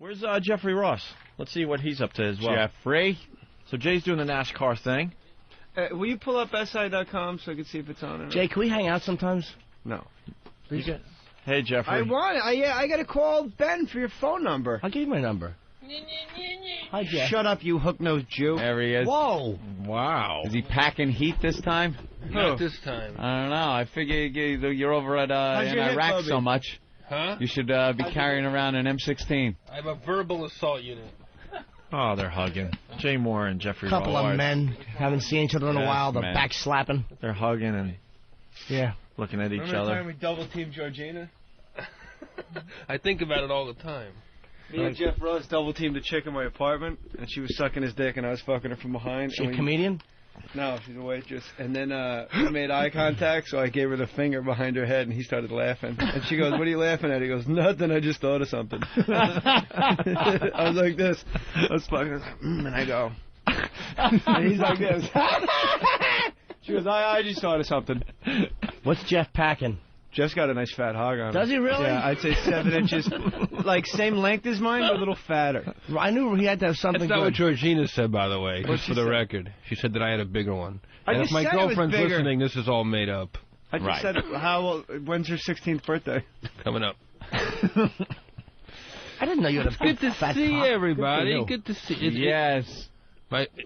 Where's Jeffrey Ross? Let's see what he's up to as well. Jeffrey? So Jay's doing the NASCAR thing. Will you pull up SI.com so I can see if it's on or not? Jay, can we hang out sometimes? No. Hey, Jeffrey. I want it. I got to call Ben for your phone number. I'll give you my number. Hi, Jeff. Shut up, you hook-nosed Jew. There he is. Whoa. Wow. Is he packing heat this time? Not this time. I don't know. I figure you're over at in Iraq so much. Huh? You should be carrying around an M16. I have a verbal assault unit. Oh, they're hugging. Jay Moore and Jeffrey Ross. Couple of men haven't seen each other in a while. They're back slapping. They're hugging and looking at each Remember other. the time we double-teamed Georgina? I think about it all the time. Me and Jeff Ross double-teamed a chick in my apartment, and she was sucking his dick, and I was fucking her from behind. She a comedian? No, she's a waitress. And then we made eye contact, so I gave her the finger behind her head, and he started laughing. And she goes, "What are you laughing at?" He goes, "Nothing, I just thought of something." I was like this. I was fucking, and I go. And he's like this. She goes, I just thought of something. What's Jeff packing? Jeff's got a nice fat hog on him. Does he really? Yeah, I'd say 7 inches. Like, same length as mine, but a little fatter. I knew he had to have something That's not good. what Georgina said, by the way, What'd just she for the say? record. She said that I had a bigger one. I And just if my said it was girlfriend's bigger. listening, this is all made up. I just said, when's your 16th birthday? Coming up. I didn't know you had a Good to fat see cock. everybody. Good to see. Yes.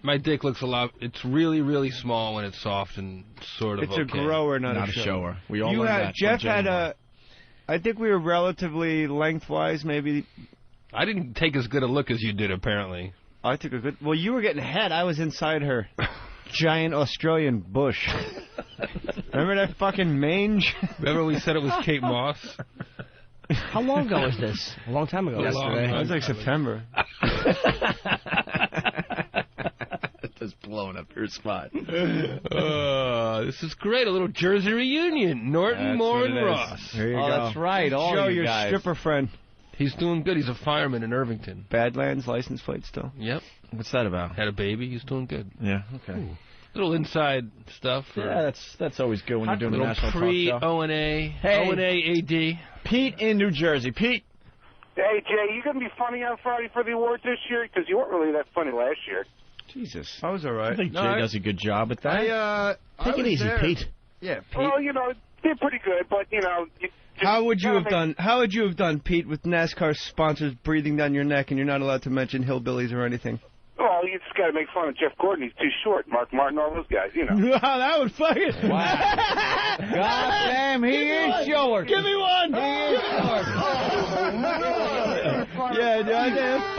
My dick looks a lot. It's really, really small when it's soft and sort of It's a okay. grower, not a shower. We all learned that. Jeff from Jay had Moore. I think we were relatively lengthwise, maybe. I didn't take as good a look as you did, apparently. I took a good. Well, you were getting head. I was inside her giant Australian bush. Remember that fucking mange? Remember we said it was Kate Moss? How long ago was this? A long time ago. Yesterday. It was like September. Just blowing up your spot. This is great. A little Jersey reunion. Norton, Moore, and Ross. There you Oh, go. that's right. All Joe, you your guys. stripper friend. He's doing good. He's a fireman in Irvington. Badlands license plate still. Yep. What's that about? Had a baby. He's doing good. Yeah, okay. Ooh. Little inside stuff. Yeah, that's always good when you're doing a little national talk show. pre-O&A. Hey. O&A AD. Pete in New Jersey. Pete. Hey, Jay, you going to be funny on Friday for the awards this year? Because you weren't really that funny last year. Jesus. I was all right. I think Jay does a good job at that. Take it easy, there. Pete. Yeah, Pete. Well, you know, they're pretty good, but, you know... How would you have done, Pete, with NASCAR sponsors breathing down your neck and you're not allowed to mention hillbillies or anything? Well, you just got to make fun of Jeff Gordon. He's too short. Mark Martin, all those guys, you know. Wow, that would fucking... Wow. God damn, he is short. Give me one! He is short. Yeah,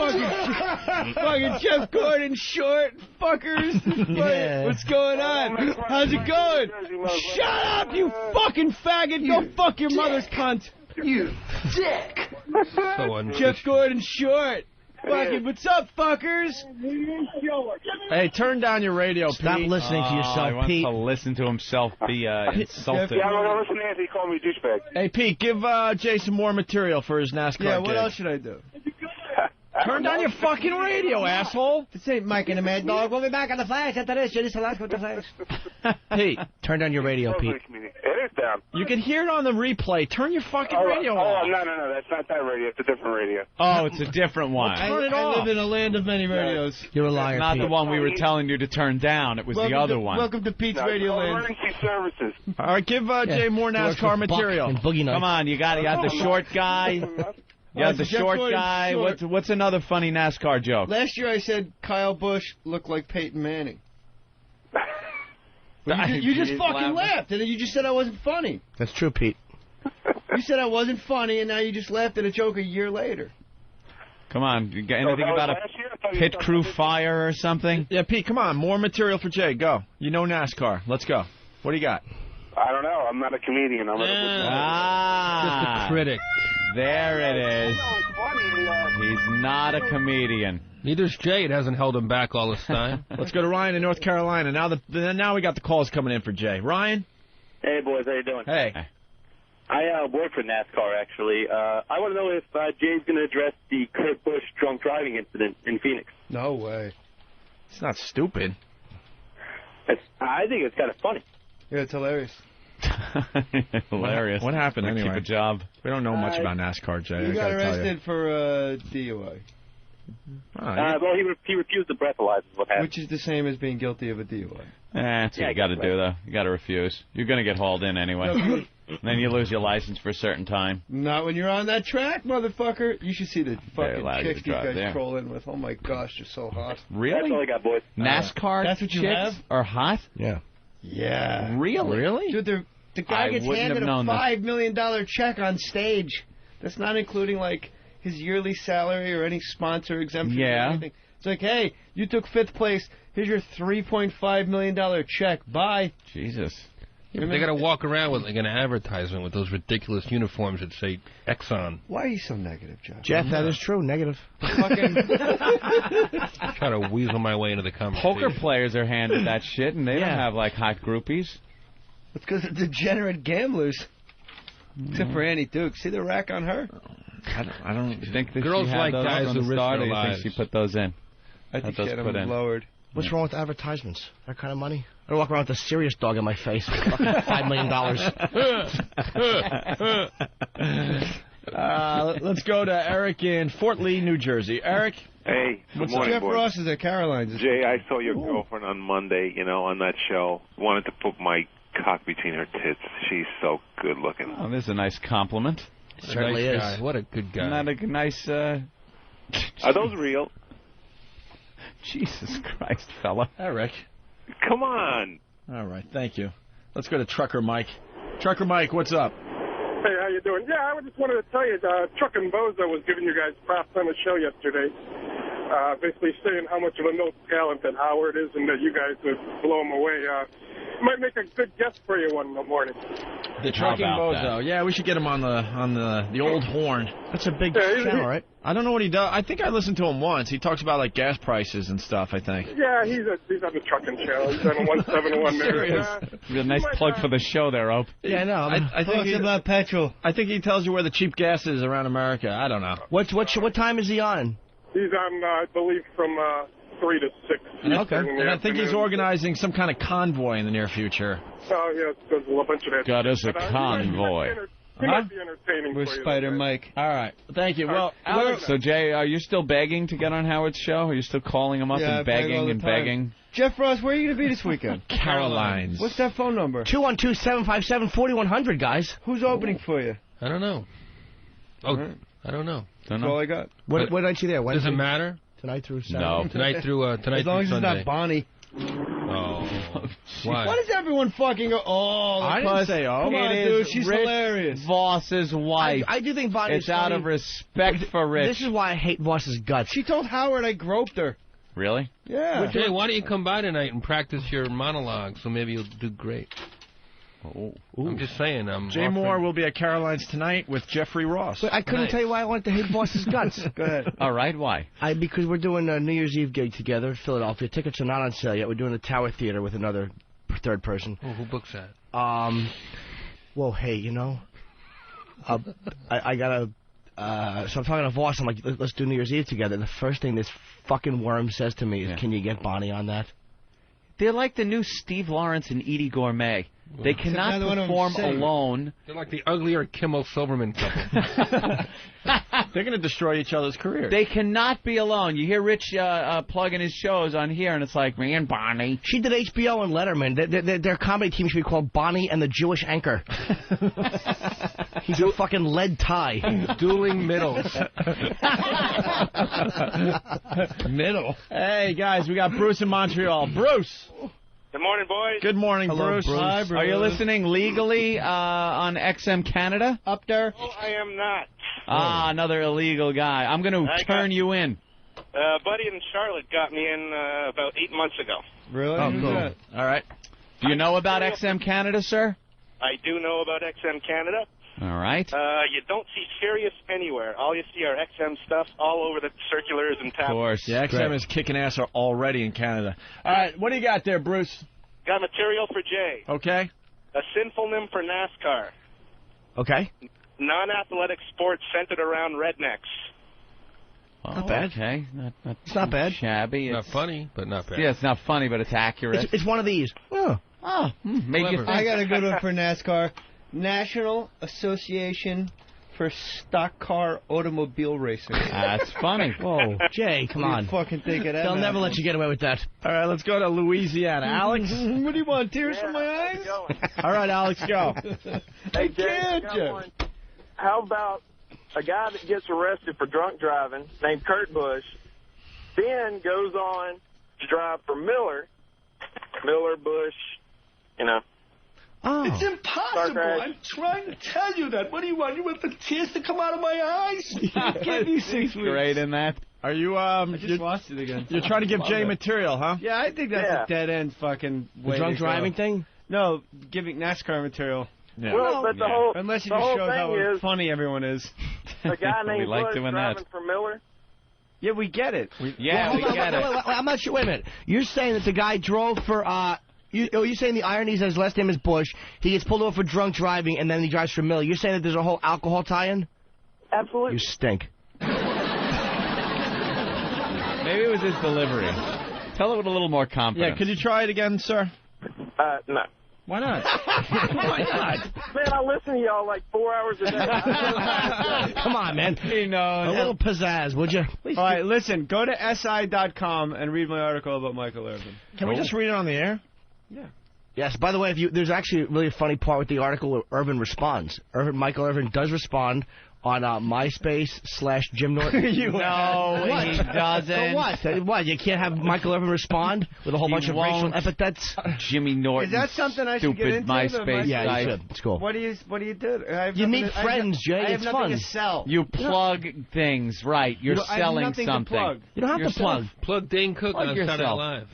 fucking Jeff Gordon, short fuckers. Yeah. What's going on? How's it going? Shut up, you fucking faggot! Go fuck your mother's cunt. You dick. So Jeff Gordon, short. Fucking, what's up, fuckers? Hey, turn down your radio, Stop Pete. listening to He yourself, wants Pete. to listen to himself be insulted. Yeah, I'm going to listen to Anthony call me a douchebag. Hey, Pete, give Jay some more material for his NASCAR Yeah, what gig. else should I do? Turn down your fucking radio, asshole. This ain't Mike and the Mad Dog. We'll be back on the Flash after this. You're just alive with the Flash. Pete, Turn down your radio, Pete. It is down. you can hear it on the replay. Turn your fucking radio Oh, off. no, that's not that radio. It's a different radio. Oh, it's a different one. Turn it I off. live in a land of many radios. You're a liar, Not Pete. the one we were telling you to turn down. It was the other one. Welcome to Pete's No, Radio Land. emergency services. All right, give Jay more He works NASCAR with Buck material. and Boogie Nights. Come on, you got the short guy. You got the Jeff short Gordon's guy. short. What's another funny NASCAR joke? Last year I said Kyle Busch looked like Peyton Manning. You just fucking laughed, and then you just said I wasn't funny. That's true, Pete. You said I wasn't funny, and now you just laughed at a joke a year later. Come on, you got anything that was about a last year? I thought you pit were crew talking about fire or something? Yeah, Pete, come on. More material for Jay. Go. You know NASCAR. Let's go. What do you got? I don't know. I'm not a comedian. I'm Just Ah, a critic. there it is. He's not a comedian. Neither's Jay. It hasn't held him back all this time. Let's go to Ryan in North Carolina. Now we got the calls coming in for Jay. Ryan? Hey, boys, how you doing? Hey. I work for NASCAR, actually. I want to know if Jay's going to address the Kurt Busch drunk driving incident in Phoenix. No way. It's not stupid. I think it's kind of funny. Yeah, it's hilarious. Hilarious. What happened anyway? Keep a job. We don't know much about NASCAR, Jay. He I got gotta tell you. arrested for DUI. Well, he refused to breathalyze is what happened. Which is the same as being guilty of a DUI. That's what you got to do, though. You got to refuse. You're going to get hauled in anyway. Then you lose your license for a certain time. Not when you're on that track, motherfucker. You should see the fucking chicks these guys there. troll in with. Oh my gosh, they're so hot. Really? That's all I got, boys. NASCAR That's what you chicks have? are hot? Yeah. Yeah. Really? Dude, the guy I gets wouldn't handed have a known $5 million check on stage. That's not including, like, his yearly salary or any sponsor exemption or anything. It's like, hey, you took 5th place. Here's your $3.5 million check. Bye. Jesus. Yeah, but they got to walk around with like an advertisement with those ridiculous uniforms that say Exxon. Why are you so negative, Jeff? Jeff, that is true. Negative. Fucking Trying to weasel my way into the conversation. Poker players are handed that shit, and they don't have, like, hot groupies. It's because of degenerate gamblers. Except for Annie Duke. See the rack on her? I don't think that Girls she had like those guys on who the risk start, their or you lives. think she put those in? I think those she had put them in. lowered. What's wrong with advertisements? That kind of money? I don't walk around with a serious dog in my face. Fucking $5 million. Let's go to Eric in Fort Lee, New Jersey. Eric? Hey, good morning, Jeff boys. Ross is at Caroline's. Jay, I saw your girlfriend on Monday, on that show. Wanted to put my cock between her tits. She's so good looking. Oh, this is a nice compliment. Certainly nice is. Guy. What a good guy. Not a nice, Are those real? Jesus Christ, fella. Eric. Come on. All right, thank you. Let's go to Trucker Mike. Trucker Mike, what's up? Hey, how you doing? Yeah, I just wanted to tell you, Truckin' Bozo was giving you guys props on the show yesterday. Basically saying how much of a no talent that Howard is and that you guys would blow him away. Might make a good guest for you one morning. The Trucking Bozo. Yeah, we should get him on the old horn. That's a big channel, right? I don't know what he does. I think I listened to him once. He talks about like gas prices and stuff, I think. Yeah, he's on the trucking channel. He's on 171 there. A nice plug for the show there, Ope. Yeah, I know. I think Talks about petrol. I think he tells you where the cheap gas is around America. I don't know. What time is he on? He's on, I believe, from 3 to 6. Okay. And I think he's organizing some kind of convoy in the near future. Oh, yeah, there's a bunch of that. God, it's a But, convoy. He might be entertaining We're for you. Spider Mike. All right. Thank you. Well, Alex, So, Jay, are you still begging to get on Howard's show? Are you still calling him up Yeah, I and beg all begging the and time. begging? Jeff Ross, where are you going to be this weekend? Caroline's. What's that phone number? 212-757-4100, guys. Who's opening for you? I don't know. Oh, I don't know. That's all I got. What night you there? Does Wednesday? it matter? Tonight through Saturday? No. Tonight through As long as it's Sunday. not Bonnie. Oh. Why? Why does everyone fucking go, I didn't say Come on, It dude, is she's Rich hilarious. Voss's wife. I do think Bonnie's It's out funny. of respect for Rich. This is why I hate Voss's guts. She told Howard I groped her. Really? Yeah. Jay, why don't you come by tonight and practice your monologue so maybe you'll do great? Oh. I'm just saying. Jay Moore will be at Caroline's tonight with Jeffrey Ross. But I couldn't Nice. tell you why I wanted to hate Voss's guts. Go ahead. All right, why? Because we're doing a New Year's Eve gig together in Philadelphia. Tickets are not on sale yet. We're doing the Tower Theater with another third person. Oh, who books that? Well, hey, I gotta. So I'm talking to Voss. I'm like, let's do New Year's Eve together. And the first thing this fucking worm says to me is, "Can you get Bonnie on that?" They're like the new Steve Lawrence and Edie Gourmet. They cannot neither one of them perform sing. alone. They're like the uglier Kimmel Silverman couple. They're going to destroy each other's careers. They cannot be alone. You hear Rich plugging his shows on here, and it's like, me and Bonnie. She did HBO and Letterman. Their comedy team should be called Bonnie and the Jewish Anchor. He's a fucking lead tie. Dueling middles. Middle. Hey, guys, we got Bruce in Montreal. Bruce. Good morning, boys. Good morning, Bruce. Hi, Bruce. Are you listening legally on XM Canada? Up there? Oh, I am not. Ah, another illegal guy. I'm going to turn you in. Buddy in Charlotte got me in about 8 months ago. Really? Oh, Who's cool. that? All right. Do you know about XM Canada, sir? I do know about XM Canada. All right. You don't see Sirius anywhere. All you see are XM stuff all over the circulars and Of tablets. course. Yeah, XM is kicking ass already in Canada. All right, what do you got there, Bruce? Got material for Jay. Okay. A symphonym for NASCAR. Okay. Non-athletic sports centered around rednecks. Not bad. Okay. It's not bad. Shabby. Not It's funny, but not bad. Yeah, it's not funny, but it's accurate. It's one of these. Oh, Oh, made you think. I got a good one for NASCAR. National Association for Stock Car Automobile Racing. That's funny. Whoa, Jay, come on. Fucking think of that. They'll never let you get away with that. All right, let's go to Louisiana. Alex? What do you want, tears from my eyes? All right, Alex, go. Hey, Jay, I got one. How about a guy that gets arrested for drunk driving named Kurt Busch, then goes on to drive for Miller, Busch, you know. Oh. It's impossible. I'm trying to tell you that. What do you want? You want the tears to come out of my eyes? Give me 6 weeks. Great in that. Are you, I just watched it again. You're trying to give Jay material, huh? Yeah, I think that's a dead end fucking way. The drunk to go. driving thing? No, giving NASCAR material. Yeah. Well, but the whole Unless you the just whole show how thing is funny everyone is. a guy named We like Busch doing driving that. for Miller. Yeah, we get it. We Hold on, get it. wait, I'm not sure. Wait a minute. You're saying that the guy drove for, you're saying the irony is that his last name is Bush, he gets pulled over for drunk driving, and then he drives for Miller. You're saying that there's a whole alcohol tie-in? Absolutely. You stink. Maybe it was his delivery. Tell it with a little more confidence. Yeah, could you try it again, sir? No. Why not? Why not? Man, I listen to y'all like 4 hours a day. Come on, man. He knows. A little pizzazz, would you? All right, listen. Go to si.com and read my article about Michael Irvin. Can we just read it on the air? Yes, by the way, there's actually a really funny part with the article where Irvin responds. Michael Irvin does respond on MySpace/Jim Norton. No, he doesn't. So what? What? You can't have Michael Irvin respond with a whole bunch of racial epithets? Jimmy Norton. Is that something I should get stupid into? MySpace Yeah, site. you should. It's cool. What do you do? You meet friends, Jay. I have It's nothing fun. to sell. You plug things, right? You're I have selling nothing to something. plug. You don't have to plug. Plug Dane Cook Plug on Saturday Night yourself. Live.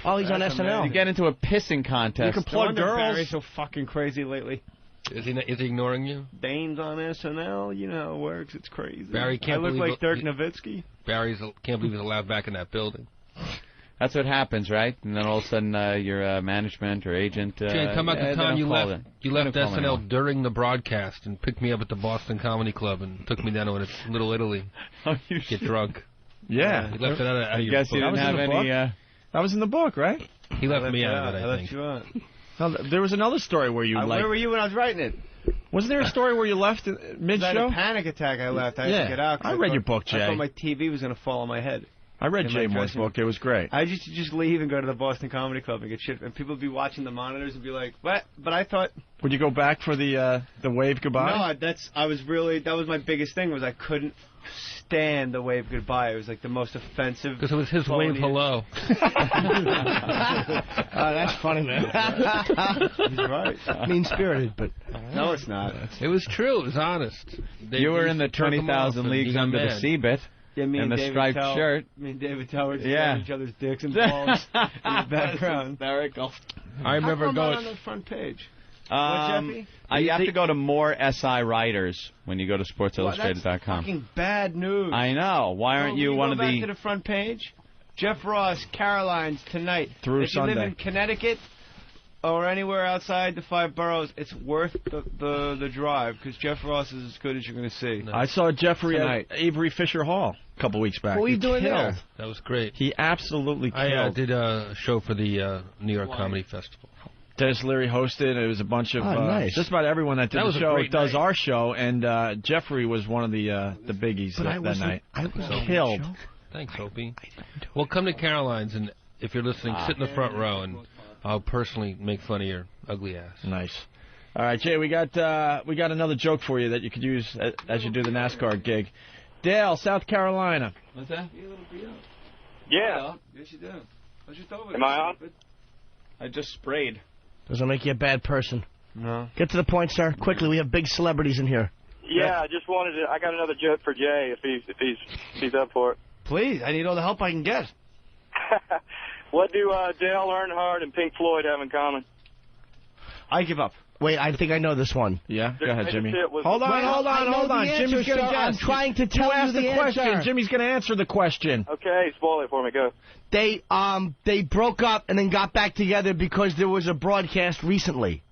Oh, he's on SNL. You get into a pissing contest. You can plug No wonder girls. Barry's so fucking crazy lately. Is he ignoring you? Dane's on SNL. You know how it works. It's crazy. Barry can't I look believe like Dirk Nowitzki. Can't believe he's allowed back in that building. That's what happens, right? And then all of a sudden, your management or agent. Jay, come back they the time don't you call left. it. You They left don't call me SNL anymore. during the broadcast and picked me up at the Boston Comedy Club and took me down to Little Italy. Oh, you Get drunk. Yeah. You left it out of I your guess you book. didn't have in the any. That was in the book, right? He left me out of it, I I left think. you out. No, there was another story where you Where were you when I was writing it? Wasn't there a story where you left I had mid-show? a panic attack. I left. I had Yeah. to get out. 'cause I read thought- your book, Jay. I thought my TV was going to fall on my head. I read in my Jay Moore's dressing book. It was great. I used to just leave and go to the Boston Comedy Club and get shit. And people would be watching the monitors and be like, "What?" But I thought, Would you go back for the wave goodbye? no, that was my biggest thing was I couldn't stand the wave goodbye. It was like the most offensive. Because it was his phony- wave hello. That's funny, man. He's right. Mean-spirited, but... No, it's not. It was true. It was honest. You were in the 20,000 leagues under the Seabit. Yeah, me And the David striped Tell, shirt. Me and David Tell were just Yeah. on each other's dicks and balls in the background. Hysterical. I remember How come I'm going. on the front page. You have to go to more SI writers when you go to That's SportsIllustrated.com. fucking bad news. I know. Why aren't you one go of back the... to the front page? Jeff Ross, Caroline's tonight. Through if you live Sunday. in Connecticut or anywhere outside the 5 boroughs, it's worth the drive because Jeff Ross is as good as you're going to see. I saw Jeffrey Tonight. at Avery Fisher Hall a couple weeks back. What were you He doing killed. there? That was great. He absolutely killed. I did a show for the New York Comedy Festival. Dennis Leary hosted. It was a bunch of nice. just about everyone that did That was the a show great does night. our show, and Jeffrey was one of the biggies that night. I was Killed. Thanks, Opie. Well, come to Caroline's, and if you're listening, sit in the front row, and I'll personally make fun of your ugly ass. Nice. All right, Jay, we got another joke for you that you could use as you do the NASCAR gig. Dale, South Carolina. What's that? Yeah. Yes, you do. I just over Am I on? I just sprayed. Doesn't make you a bad person. No. Get to the point, sir. Quickly, we have big celebrities in here. Yeah, I just wanted to. I got another joke for Jay if he's up for it. Please, I need all the help I can get. What do Dale Earnhardt and Pink Floyd have in common? I give up. Wait, I think I know this one. Yeah, go ahead, Jimmy. Was Hold on, Wait, hold I know on. the Jimmy's answer, going to sir. guess. I'm trying to tell you ask the question. answer. Jimmy's going to answer the question. Okay, spoil it for me. Go. They broke up and then got back together because there was a broadcast recently.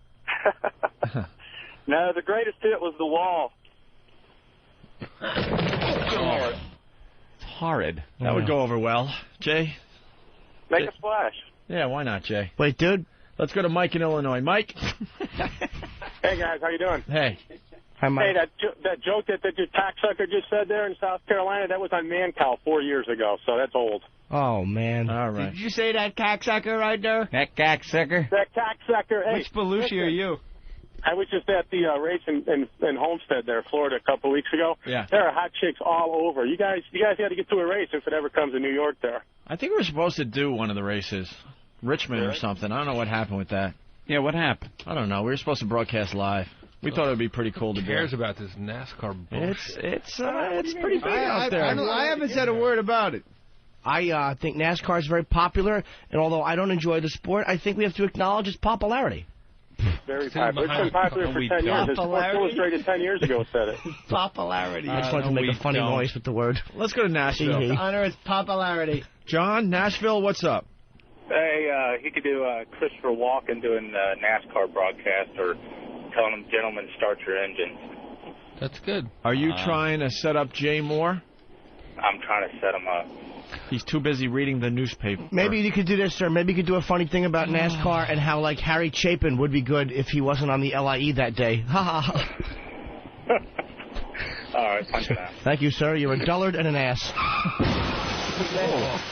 No, the greatest hit was The Wall. It's horrid. That would go over well. Jay? Make a splash. Yeah, why not, Jay? Wait, dude. Let's go to Mike in Illinois. Mike? Hey, guys, how you doing? Hey. Hi, Mike. Hey, that joke that your cocksucker just said there in South Carolina, that was on Mancow 4 years ago, so that's old. Oh, man. All right. Did you say that cocksucker right there? That cocksucker. That cocksucker. Hey, Which Belushi are you? I was just at the race in Homestead there, Florida, a couple weeks ago. Yeah. There are hot chicks all over. You guys got to get to a race if it ever comes to New York there. I think we were supposed to do one of the races. Richmond or something. I don't know what happened with that. Yeah, what happened? I don't know. We were supposed to broadcast live. We thought it would be pretty cool to Who do. cares about this NASCAR bullshit? It's pretty big out there. I haven't said a word about it. I think NASCAR is very popular, and although I don't enjoy the sport, I think we have to acknowledge its popularity. Very popular. It's been popular for 10 years. Sports Illustrated 10 years ago said it. Popularity. I just wanted to make a funny noise with the word. Let's go to Nashville. Honor its popularity. John, Nashville, what's up? Hey, he could do Christopher Walken doing NASCAR broadcast or telling them, gentlemen, start your engines. That's good. Are you trying to set up Jay Moore? I'm trying to set him up. He's too busy reading the newspaper. Maybe you could do this, sir. Maybe you could do a funny thing about NASCAR and how, like, Harry Chapin would be good if he wasn't on the LIE that day. Ha ha. All right, punch it out. Thank you, sir. You're a dullard and an ass.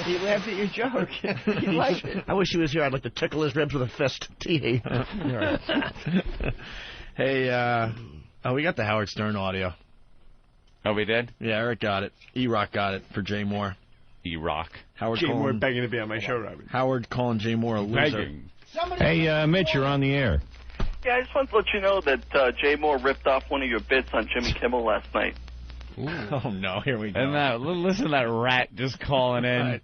He laughed at your joke. He liked it. I wish he was here. I'd like to tickle his ribs with a fist. Tee. Hey, we got the Howard Stern audio. Oh, we did? Yeah, Eric got it. E-Rock got it for Jay Moore. E-Rock. Howard Jay calling, Moore begging to be on my show, Robin. Howard calling Jay Moore a loser. Begging. Hey, Mitch, you're on the air. Yeah, I just wanted to let you know that Jay Moore ripped off one of your bits on Jimmy Kimmel last night. Ooh. Oh, no, here we go. And listen to that rat just calling in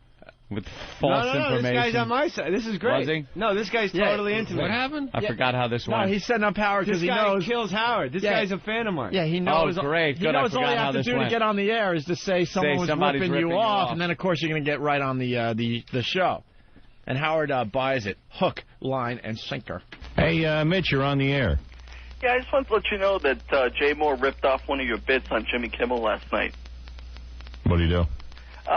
with false information. This guy's on my side. This is great. Was he? No, this guy's totally into me. What happened? I forgot how this went. No, he's setting up Howard because This he guy knows. kills Howard. This guy's a fan of mine. Yeah, he knows. Oh, great. He Good. I knows all forgot you how have to this do went. to get on the air is to say someone was somebody's ripping ripping you you off, off. and then, of course, you're going to get right on the show. And Howard buys it. Hook, line, and sinker. Hey, Mitch, you're on the air. Yeah, I just wanted to let you know that Jay Moore ripped off one of your bits on Jimmy Kimmel last night. What do you do?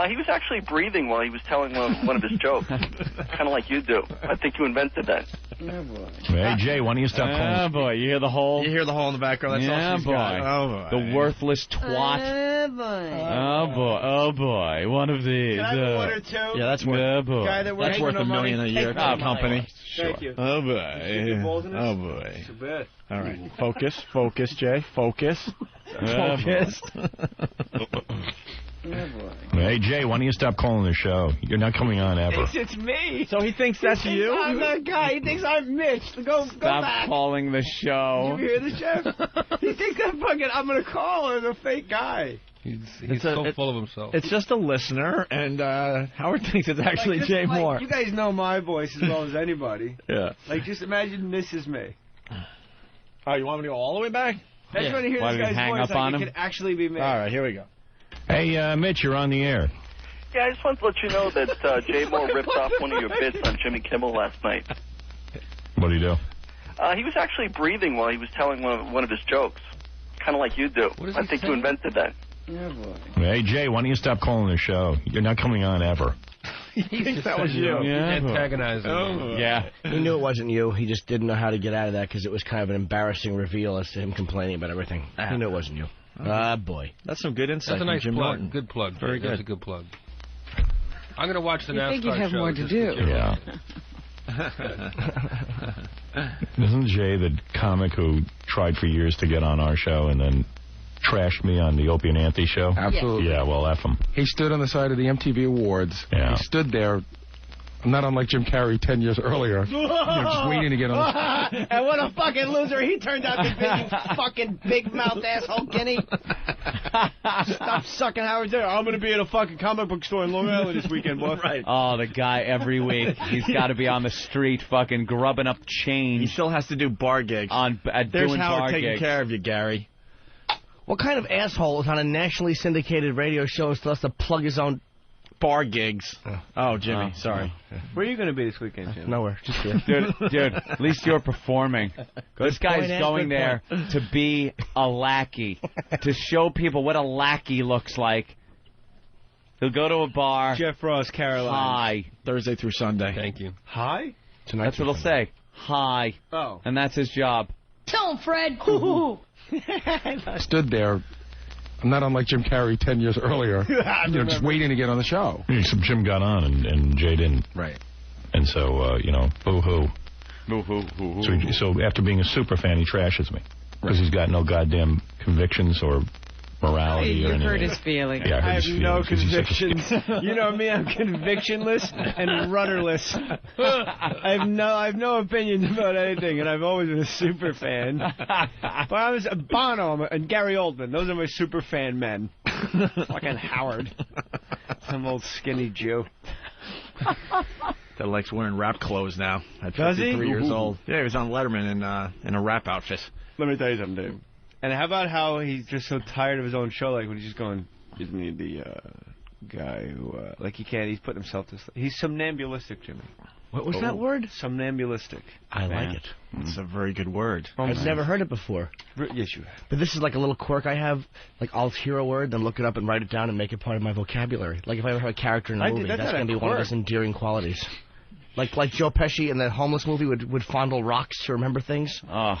He was actually breathing while he was telling one of his jokes, kind of like you do. I think you invented that. Hey, Jay, why don't you stop calling? Oh, boy. You hear the hole? You hear the hole in the background? That's all she's got. Oh, boy. The worthless twat. Oh, boy. Oh, boy. One of these. Can I have one or two? Yeah, that's worth, Oh, boy. Guy that works that's for worth no $1 million a year to the company. Thank you. Oh, your balls boy. in this? Oh, boy. Too bad. All right. Focus, Jay. Focus. Focus. Hey, Jay, why don't you stop calling the show? You're not coming on ever. It's me. So he thinks that's you? I'm that guy. He thinks I'm Mitch. Go Stop back. calling the show. You hear the chef? He thinks that fucking I'm gonna call her the fake guy. He's so full of himself. It's just a listener, and Howard thinks it's actually Like, Jay like, Moore. You guys know my voice as well as anybody. Yeah. Like, just imagine this is me. Oh, you want me to go all the way back? I just want to hear Why this did he guy's hang voice up on like him? it could actually be me. All right, here we go. Hey, Mitch, you're on the air. Yeah, I just wanted to let you know that Jay Moore ripped off one of your bits on Jimmy Kimmel last night. What do you do? He was actually breathing while he was telling one of his jokes, kind of like you do. I think you invented that. Yeah, boy. Hey, Jay, why don't you stop calling the show? You're not coming on ever. He thinks that was you. Yeah. Antagonizing. Yeah. He knew it wasn't you. He just didn't know how to get out of that because it was kind of an embarrassing reveal as to him complaining about everything. He knew it wasn't you. Boy. That's some good insight That's a nice from Jim plug. Norton. Good plug. Very That's good. a good plug. I'm going to watch the NASCAR think you'd have show more to just do. get you Yeah. Isn't Jay the comic who tried for years to get on our show and then trashed me on the Opie and Anthony show? Absolutely. Yeah, well, F him. He stood on the side of the MTV Awards. Yeah. He stood there, not unlike Jim Carrey 10 years earlier, just waiting to get on. And what a fucking loser he turned out to be, you fucking big-mouthed asshole, Kenny. Stop sucking Howard there. I'm going to be at a fucking comic book store in Long Island this weekend, boy. Right. Oh, the guy every week. He's got to be on the street fucking grubbing up change. He still has to do bar gigs. There's There's doing Howard bar taking gigs. care of you, Gary. What kind of asshole is on a nationally syndicated radio show and still has to plug his own bar gigs? Oh, Jimmy, sorry. Where are you going to be this weekend, Jim? Nowhere. Just here. Dude, at least you're performing. This guy's point, Ed, going good there to be a lackey, to show people what a lackey looks like. He'll go to a bar. Jeff Ross, Carolina. Hi. Thursday through Sunday. Thank you. Hi? That's what he'll say. hi. Oh. And that's his job. Tell him, Fred. Stood there, not unlike Jim Carrey 10 years earlier, just waiting to get on the show. So Jim got on and Jay didn't. Right. And so, boo-hoo. Boo-hoo. So after being a super fan, he trashes me. Because he's got no goddamn convictions or morality or anything. You hurt his feelings. Yeah, I have no convictions. You know me, I'm convictionless and rudderless. I have no opinions about anything, and I've always been a super fan. But I was Bono and Gary Oldman. Those are my super fan men. Fucking Howard. Some old skinny Jew. That likes wearing rap clothes now. At Does he? 53 years old. Yeah, he was on Letterman in a rap outfit. Let me tell you something, Dave. And how about how he's just so tired of his own show, like when he's just going, isn't he the guy who, like he can't, he's putting himself to sleep. He's somnambulistic, Jimmy. What was that word? Somnambulistic. I like it. It's a very good word. I've never heard it before. Yes, you have. But this is like a little quirk I have. Like, I'll hear a word, then look it up and write it down and make it part of my vocabulary. Like, if I ever have a character in a movie, that's going to be one of those endearing qualities. Like Joe Pesci in that homeless movie would fondle rocks to remember things. Oh.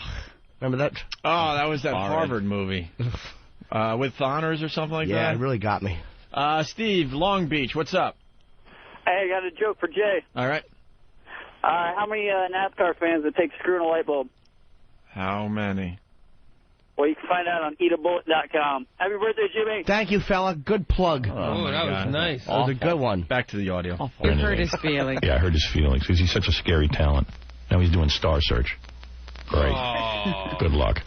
Remember that? Oh, that was that Harvard movie. With honors or something like that? Yeah, it really got me. Steve, Long Beach, what's up? Hey, I got a joke for Jay. All right. How many NASCAR fans would take screwing a light bulb? How many? Well, you can find out on eatabullet.com. Happy birthday, Jimmy. Thank you, fella. Good plug. Oh, that was nice. That was a good one. Back to the audio. You hurt his feelings. Yeah, I hurt his feelings because he's such a scary talent. Now he's doing Star Search. Great. Oh. Good luck.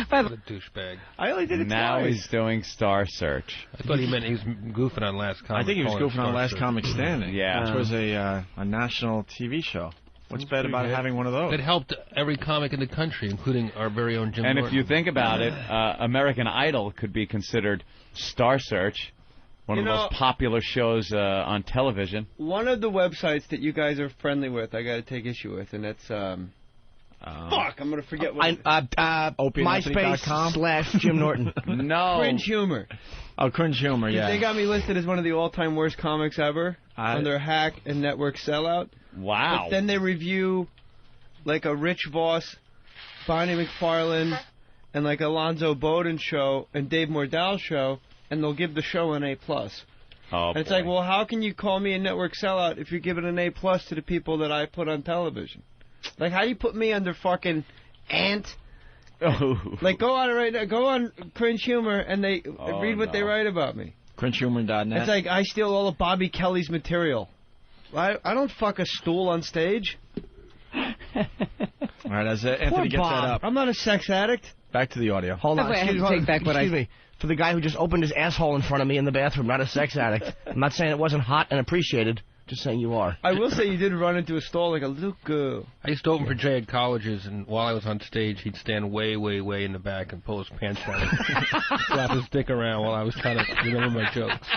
What a douchebag. I only did it Now twice. he's doing Star Search. I thought he meant he was goofing on Last Comic. I think he was goofing on Last Search. Comic Standing. Yeah. Which was a national TV show. What's bad about having one of those? It helped every comic in the country, including our very own Jim And Norton. if you think about it, American Idol could be considered Star Search, one of the most popular shows on television. One of the websites that you guys are friendly with, I got to take issue with, and that's fuck, I'm gonna forget what. MySpace/Jim Norton. No. Cringe Humor. Oh, Cringe Humor, yeah. They got me listed as one of the all-time worst comics ever under Hack and Network Sellout. Wow. But then they review like a Rich Voss, Bonnie McFarlane, and like Alonzo Bowden show and Dave Mordell show, and they'll give the show an A+. Oh, and it's like, well, how can you call me a network sellout if you're giving an A+ to the people that I put on television? Like, how do you put me under fucking Ant? Oh. Like, go on Cringe Humor and read what they write about me. CringeHumor.net. It's like I steal all of Bobby Kelly's material. I don't fuck a stool on stage. All right, as Anthony gets that up. I'm not a sex addict. Back to the audio. Hold on. Excuse me. For the guy who just opened his asshole in front of me in the bathroom, not a sex addict. I'm not saying it wasn't hot and appreciated. Just saying you are. I will say you did run into a stall like a little girl. I used to open for Jay at colleges, and while I was on stage, he'd stand way, way, way in the back and pull his pants down and flap his dick around while I was trying to remember my jokes.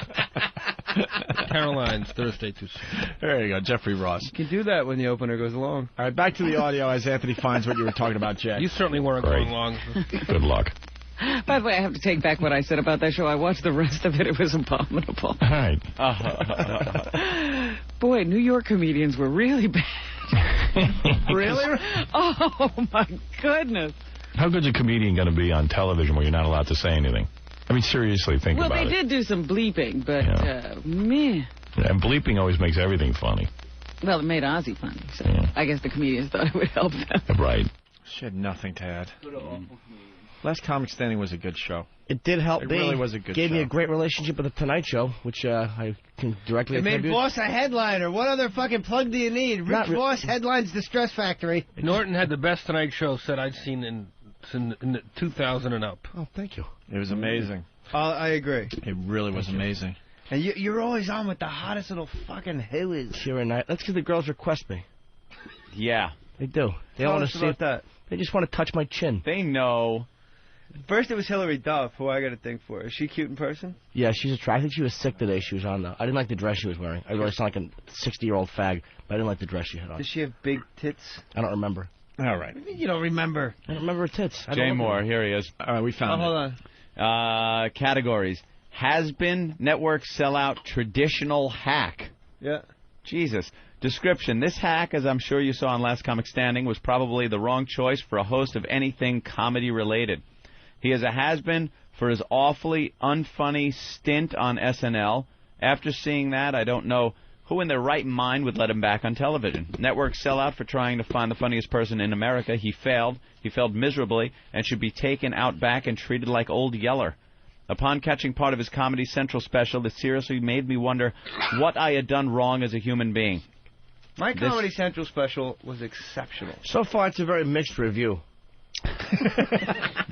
Caroline's Thursday too soon. There you go, Jeffrey Ross. You can do that when the opener goes long. All right, back to the audio as Anthony finds what you were talking about, Jay. You certainly weren't going long. Good luck. By the way, I have to take back what I said about that show. I watched the rest of it. It was abominable. All right. Boy, New York comedians were really bad. Really? Oh, my goodness. How good's a comedian going to be on television where you're not allowed to say anything? I mean, seriously, think about it. Well, they did do some bleeping, but, man. Yeah, and bleeping always makes everything funny. Well, it made Ozzy funny, so I guess the comedians thought it would help them. Right. She had nothing to add. Last Comic Standing was a good show. It did help me. It really was a good show. Gave me a great relationship with The Tonight Show, which I can directly attribute. It made Voss a headliner. What other fucking plug do you need? Rich Voss headlines The Stress Factory. Norton had the best Tonight Show set I'd seen in 2000 and up. Oh, thank you. It was amazing. I agree. It really was amazing. And you're always on with the hottest little fucking who's. Here and night. That's because the girls request me. Yeah. They do. They Tell want us to see about that. They just want to touch my chin. They know. First it was Hillary Duff, who I got to think for. Is she cute in person? Yeah, she's attractive. I think she was sick the day she was on, though. I didn't like the dress she was wearing. I really sound like a 60-year-old fag, but I didn't like the dress she had on. Does she have big tits? I don't remember. All right. You don't remember. I don't remember her tits. Jay Moore, here he is. All right, we found it. Hold on. Categories. Has been, network sellout, traditional hack. Yeah. Jesus. Description: this hack, as I'm sure you saw on Last Comic Standing, was probably the wrong choice for a host of anything comedy-related. He is a has-been for his awfully unfunny stint on SNL. After seeing that, I don't know who in their right mind would let him back on television. Network sellout for trying to find the funniest person in America. He failed. He failed miserably and should be taken out back and treated like Old Yeller. Upon catching part of his Comedy Central special, it seriously made me wonder what I had done wrong as a human being. My Comedy Central special was exceptional. So far, it's a very mixed review.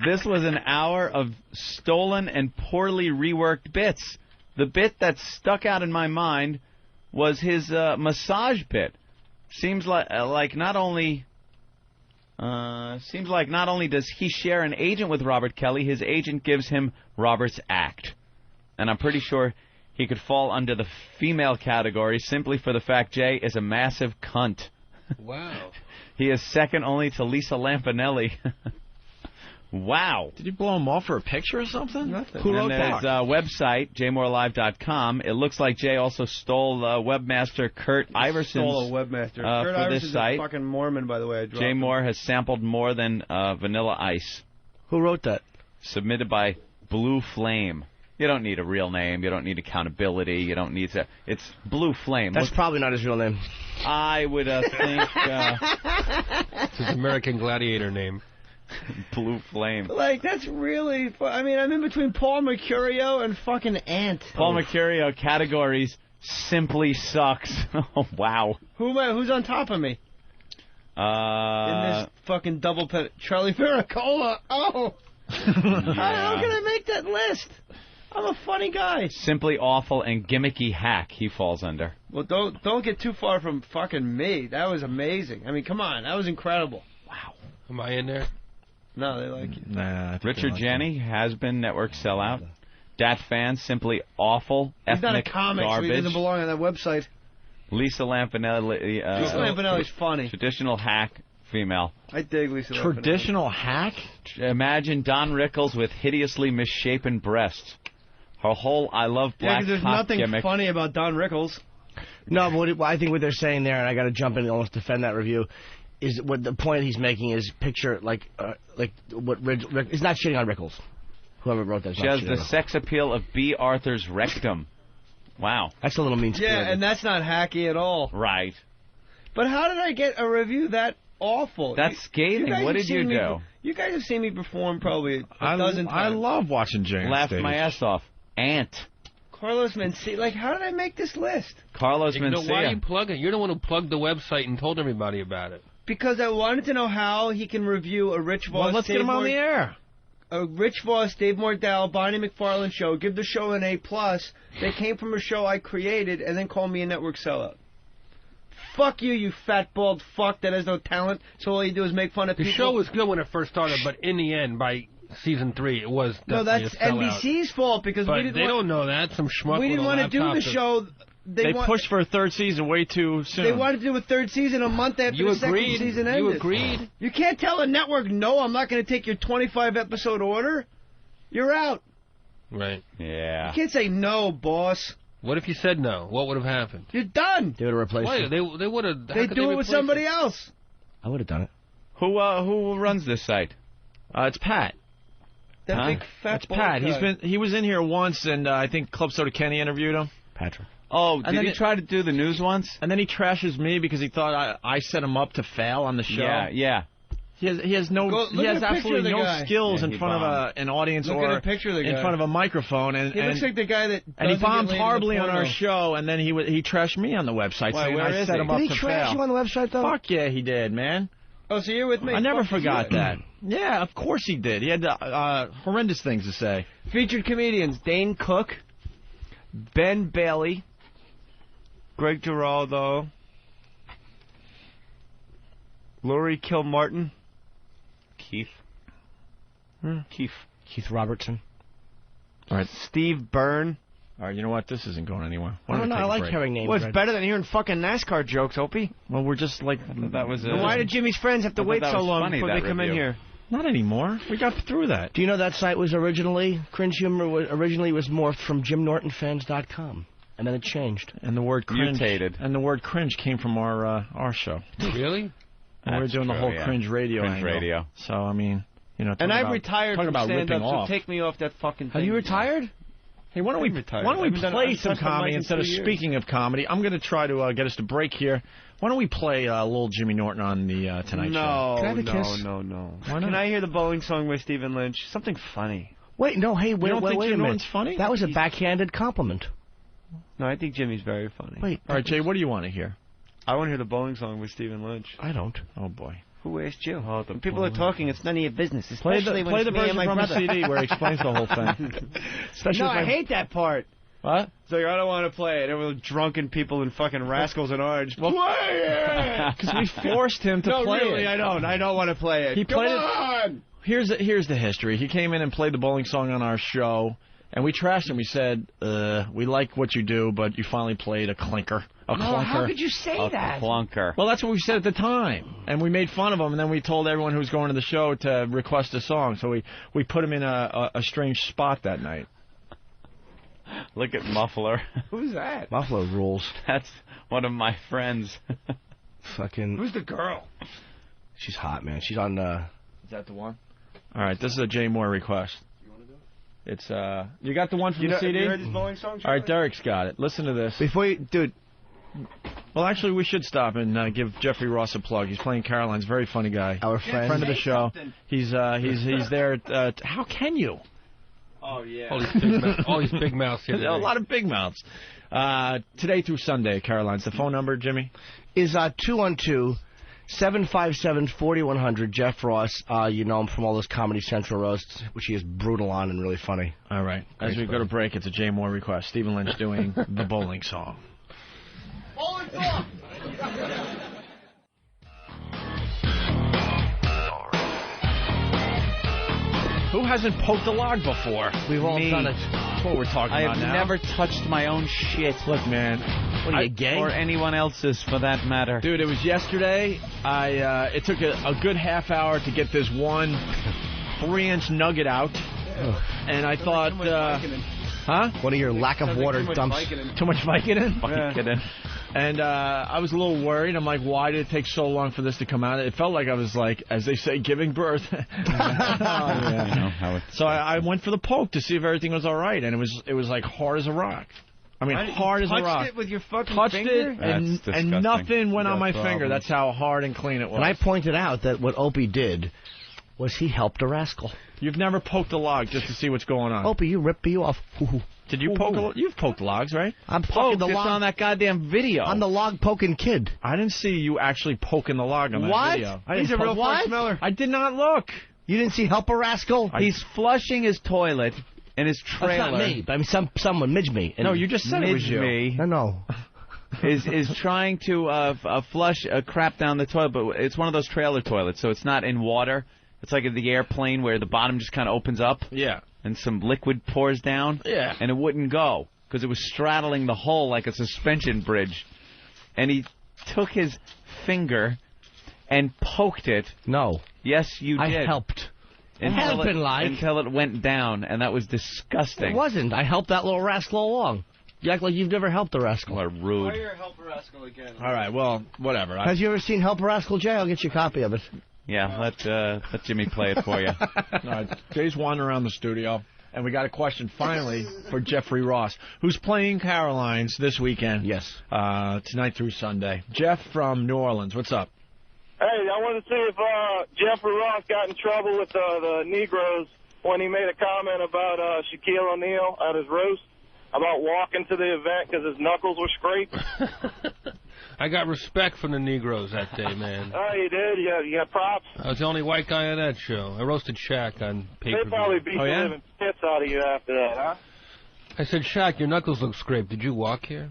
This was an hour of stolen and poorly reworked bits. The bit that stuck out in my mind was his massage bit. Seems like not only does he share an agent with Robert Kelly, his agent gives him Robert's act. And I'm pretty sure he could fall under the female category simply for the fact Jay is a massive cunt. Wow. He is second only to Lisa Lampanelli. Wow. Did you blow him off for a picture or something? Nothing. Who wrote that? There's a website, jmorelive.com. It looks like Jay also stole webmaster Kurt Iverson's Stole a webmaster. Kurt for Iverson's this site. a fucking Mormon, by the way. Jay Moore has sampled more than Vanilla Ice. Who wrote that? Submitted by Blue Flame. You don't need a real name. You don't need accountability. You don't need to. It's Blue Flame. That's probably not his real name. I would think. It's his American Gladiator name. Blue Flame. Like, that's really... I mean, I'm in between Paul Mercurio and fucking Ant. Paul Mercurio categories simply sucks. Oh, wow. Who's on top of me? In this fucking double pet... Charlie Faricola. Oh! Yeah. How can I make that list? I'm a funny guy. Simply awful and gimmicky hack he falls under. Well, don't get too far from fucking me. That was amazing. I mean, come on. That was incredible. Wow. Am I in there? No, they like you. Nah. Richard Janney has been network sellout. Dat Fan, simply awful. He's ethnic not a comic, garbage. so he doesn't belong on that website. Lisa Lampanelli. Lisa Lampanelli's funny. Traditional hack female. I dig Lisa Lampanelli. Traditional hack? Imagine Don Rickles with hideously misshapen breasts. Her whole I love black there's cock nothing gimmick. funny about Don Rickles. No, but I think what they're saying there, and I got to jump in and almost defend that review, is what the point he's making is picture what it's not shitting on Rickles. Whoever wrote that. She has the sex appeal of B. Arthur's rectum. Wow. That's a little mean-spirited. Yeah, and that's not hacky at all. Right. But how did I get a review that awful? That's scathing. What did you do? You guys have seen me perform probably a dozen times. I love watching Jay on Laughed stage. my ass off. Ant. Carlos Mencia. Like, how did I make this list? Carlos Mencia. Why are you plugging? You're the one who plugged the website and told everybody about it. Because I wanted to know how he can review a Rich Voss. Well, let's get him on the air. A Rich Voss, Dave Mordell, Bonnie McFarlane show. Give the show an A+. They came from a show I created and then call me a network sellout. Fuck you, you fat, bald fuck that has no talent, so all you do is make fun of people. The show was good when it first started, but in the end, by season 3, it was No, that's NBC's fault, because but we didn't they don't know that. Some schmuck we didn't want to do the show. They pushed for a third season way too soon. They wanted to do a third season a month after the second season ended. You agreed. You can't tell a network, no, I'm not going to take your 25-episode order. You're out. Right. Yeah. You can't say no, boss. What if you said no? What would have happened? You're done. They would have replaced Why? it. They would have. They do it with somebody else. I would have done it. Who runs this site? It's Pat. That big fat That's Pat. guy. He was in here once, and I think Club Soda Kenny interviewed him. Patrick. Oh, did he try to do the news once? And then he trashes me because he thought I set him up to fail on the show. Yeah. He has absolutely no skills in front of an audience look or at a picture of the guy. in front of a microphone. And he looks like the guy that and he bombed get laid horribly in the on our porno. show, and then he trashed me on the website. Why, saying where I is set he? him up Did to he trash fail. you on the website, though? Fuck yeah, he did, man. Oh, so you're with me. I never Fuck forgot you. that. Yeah, of course he did. He had horrendous things to say. Featured comedians: Dane Cook, Ben Bailey, Greg Giraldo, Laurie Kilmartin, Keith Robertson. All right, Steve Byrne. All right, you know what? This isn't going anywhere. I don't know. I like hearing names. Well, it's read. better than hearing fucking NASCAR jokes, Opie. Well, we're just like that was. Why did Jimmy's friends have to wait so long before they come in here? Not anymore. We got through that. Do you know that site was originally, Cringe Humor originally was morphed from JimNortonFans.com. And then it changed. And the word cringe. Mutated. And the word cringe came from our show. Really? And we're doing the whole cringe radio Cringe angle. radio. So, I mean, you know. And I've retired from stand-up, off. so take me off that fucking thing. Have you retired? Hey, why don't we play some comedy instead of speaking of comedy? I'm going to try to get us to break here. Why don't we play little Jimmy Norton on the Tonight Show? Can I have a kiss? No. Why not? Can I hear the bowling song by Stephen Lynch? Something funny. Wait, no, hey, wait a minute. Norton's funny? That was a backhanded compliment. No, I think Jimmy's very funny. Wait. All right, Jay, what do you want to hear? I want to hear the bowling song with Stephen Lynch. I don't. Oh, boy. Who asked you? When people are talking, it's none of your business. Play Especially when the it's me and version my from brother. a CD where he explains the whole thing. Especially No, if I hate that part. What? It's like, I don't want to play it. There were drunken people and fucking rascals in orange. Well, play it! Because we forced him to play really, it. I don't. I don't want to play it. He played Come on! Here's the history. He came in and played the bowling song on our show, and we trashed him. We said, we like what you do, but you finally played a clinker. Clunker. How could you say that? Clunker. Well, that's what we said at the time, and we made fun of him, and then we told everyone who was going to the show to request a song, so we put him in a strange spot that night. Look at Muffler. Who's that? Buffalo rules. That's one of my friends. Fucking. Who's the girl? She's hot, man. She's on. Is that the one? All right, this is a Jay Moore request. You want to do it? It's you got the one from the CD? Have you heard this bowling song? All right, Derek's got it. Listen to this. Before you, dude. Well, actually, we should stop and give Jeffrey Ross a plug. He's playing Caroline's very funny guy. Our friend of the show. He's there. How can you? Oh yeah. All these big mouths here. A lot of big mouths. Today through Sunday, Caroline's. The phone number, Jimmy? Is 212-757-4100. Jeff Ross. You know him from all those Comedy Central roasts, which he is brutal on and really funny. All right. As we go to break, it's a Jay Moore request. Stephen Lynch doing the bowling song. Bowling song! Who hasn't poked a log before? We've all Me. done it. That's what we're talking I about have now. never touched my own shit. Look, man. What are you, gay? Or anyone else's, for that matter. Dude, it was yesterday. It took a good half hour to get this one 3-inch nugget out. And I thought, huh? One of your lack of water dumps. Too much Vicodin? Vicodin. And I was a little worried. I'm like, why did it take so long for this to come out? It felt like I was like, as they say, giving birth. You know how it's So I went for the poke to see if everything was all right, and it was like hard as a rock. I mean, hard as a rock. Touched it with your fucking Touched finger? it, and disgusting. nothing went on my Problems. finger. That's how hard and clean it was. And I pointed out that what Opie did was he helped a rascal. You've never poked a log just to see what's going on. Opie, you ripped me off. Did you poke? You've poked logs, right? I'm poking the It's log. on that goddamn video. I'm the log poking kid. I didn't see you actually poking the log on that What? video. I didn't He's a real poke- what? French smeller. I did not look. You didn't see help a rascal? He's flushing his toilet in his That's trailer. not me. I mean, someone midge me. And No, you just said it was you. Me No. is trying to flush crap down the toilet, but it's one of those trailer toilets, so it's not in water. It's like in the airplane where the bottom just kind of opens up Yeah. and some liquid pours down. Yeah. And it wouldn't go because it was straddling the hole like a suspension bridge. And he took his finger and poked it. No. Yes, you did. I helped. Until Until it went down, and that was disgusting. It wasn't. I helped that little rascal along. You act like you've never helped a rascal. Or rude. Fire help a rascal again. All right. Well, whatever. Has you ever seen Help a Rascal, Jay? I'll get you a copy of it. Yeah, let Jimmy play it for you. All right. Jay's wandering around the studio, and we got a question finally for Jeffrey Ross, who's playing Caroline's this weekend. Yes. Tonight through Sunday. Jeff from New Orleans. What's up? Hey, I want to see if Jeffrey Ross got in trouble with the Negroes when he made a comment about Shaquille O'Neal at his roast about walking to the event because his knuckles were scraped. I got respect from the Negroes that day, man. Oh, you did? You got props? I was the only white guy on that show. I roasted Shaq on pay-per-view. They probably beat the living pits out of you after that, huh? I said, Shaq, your knuckles look scraped. Did you walk here?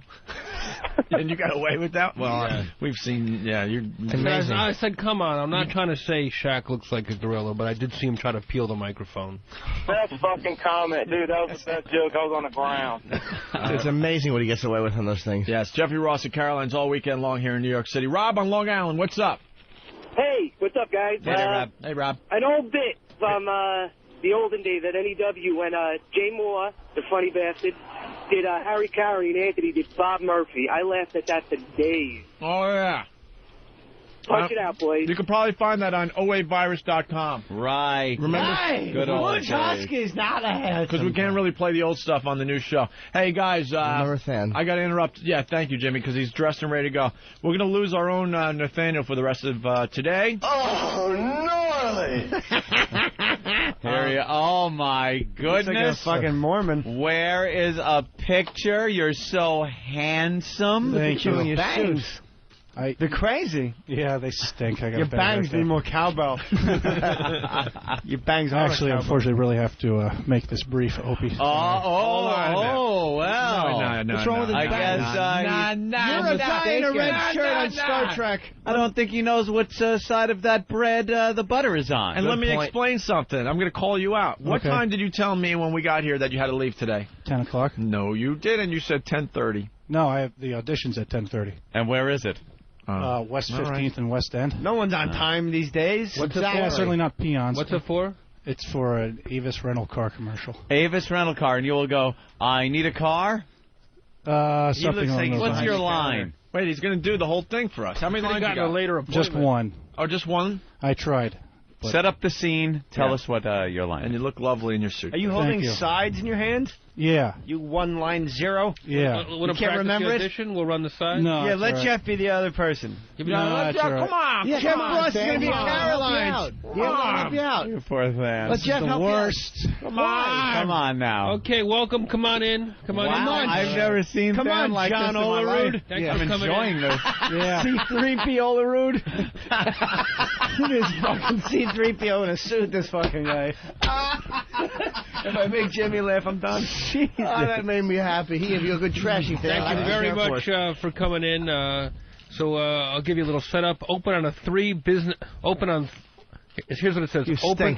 And you got away with that? Well, Yeah. we've seen, you're amazing. I said, come on. I'm not trying to say Shaq looks like a gorilla, but I did see him try to peel the microphone. Best fucking comment, dude. That was the best joke. I was on the ground. It's amazing what he gets away with on those things. Yes, Jeffrey Ross at Caroline's all weekend long here in New York City. Rob on Long Island, what's up? Hey, what's up, guys? Hey, Rob. Hey, Rob. An old bit from the olden days at NEW when Jay Moore, the funny bastard, did Harry Carey and Anthony did Bob Murphy. I laughed at that for days. Oh, yeah. Punch it out, boys. You can probably find that on oavirus.com. Right. Remember? Hey, Good old Butch Huskies, not a handsome. Because we can't really play the old stuff on the new show. Hey, guys. Never a fan. I got to interrupt. Yeah, thank you, Jimmy, because he's dressed and ready to go. We're going to lose our own Nathaniel for the rest of today. Oh, gnarly! Oh, my goodness. Looks like a fucking Mormon. Where is a picture? You're so handsome. Thank you. Your Bangs. suits. They're crazy. Yeah, they stink. I got Your bangs need more cowbell. Your bangs are Actually, unfortunately, really have to make this brief, Opie. Oh, well. No, What's wrong with his I bangs? guess You're a guy in a red shirt on Star Trek. I don't think he knows which side of that bread the butter is on. And let me explain something. I'm going to call you out. What time did you tell me when we got here that you had to leave today? 10 o'clock? No, you didn't. You said 10:30. No, I have the auditions at 10:30. And where is it? West 15th and West End. No one's on time these days. What's it for? Yeah, certainly not peons. What's it for? It's for an Avis rental car commercial. Avis rental car, and you will go, I need a car? Something along those What's lines. your line? Wait, he's going to do the whole thing for us. How many lines you got? Later Just one. Oh, just one? I tried. But Set up the scene. Tell us what your line is. And you look lovely in your suit. Are you holding sides in your hand? Yeah. You 1 line 0? Yeah. You can't remember the audition? We'll run the side? No. Yeah, let right. Jeff be the other person. No, Jeff, Come on. Yeah, Jeff Ross is going to be Caroline's. Yeah, help you out. You poor thing. Let Jeff help worst. you out. Come on. Come on now. Okay, welcome. Come on in. Come on in. Wow, I've never seen Come on, like John this in my life. Olerud. Thanks I'm for coming enjoying in. this. Yeah. C3PO Olerud. This fucking C3PO in a suit, this fucking guy. If I make Jimmy laugh, I'm done. Oh, that made me happy. He gave you a good trashing thing. Thank you very much for coming in. So I'll give you a little setup. Open on a 3 business. Open on. Here's what it says. You Open.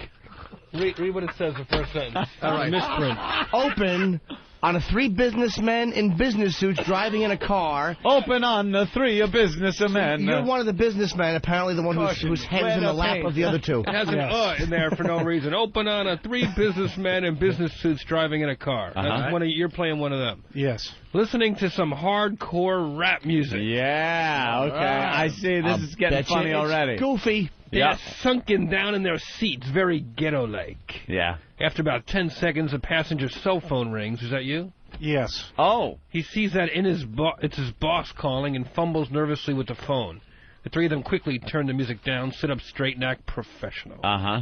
stink. Read what it says. The first sentence. All right. Misprint. Open on a 3 businessmen in business suits driving in a car. Open on the 3 businessmen. You're one of the businessmen, apparently the one whose head is in the lap of the other 2. It has an in there for no reason. Open on a 3 businessmen in business suits driving in a car. That's you're playing one of them. Yes. Listening to some hardcore rap music. Yeah, okay. I see. This is getting funny already. Goofy. They're sunken down in their seats, very ghetto-like. Yeah. After about 10 seconds, a passenger's cell phone rings. Is that you? Yes. Oh. He sees that it's his boss calling and fumbles nervously with the phone. The 3 of them quickly turn the music down, sit up straight, and act professional. Uh-huh.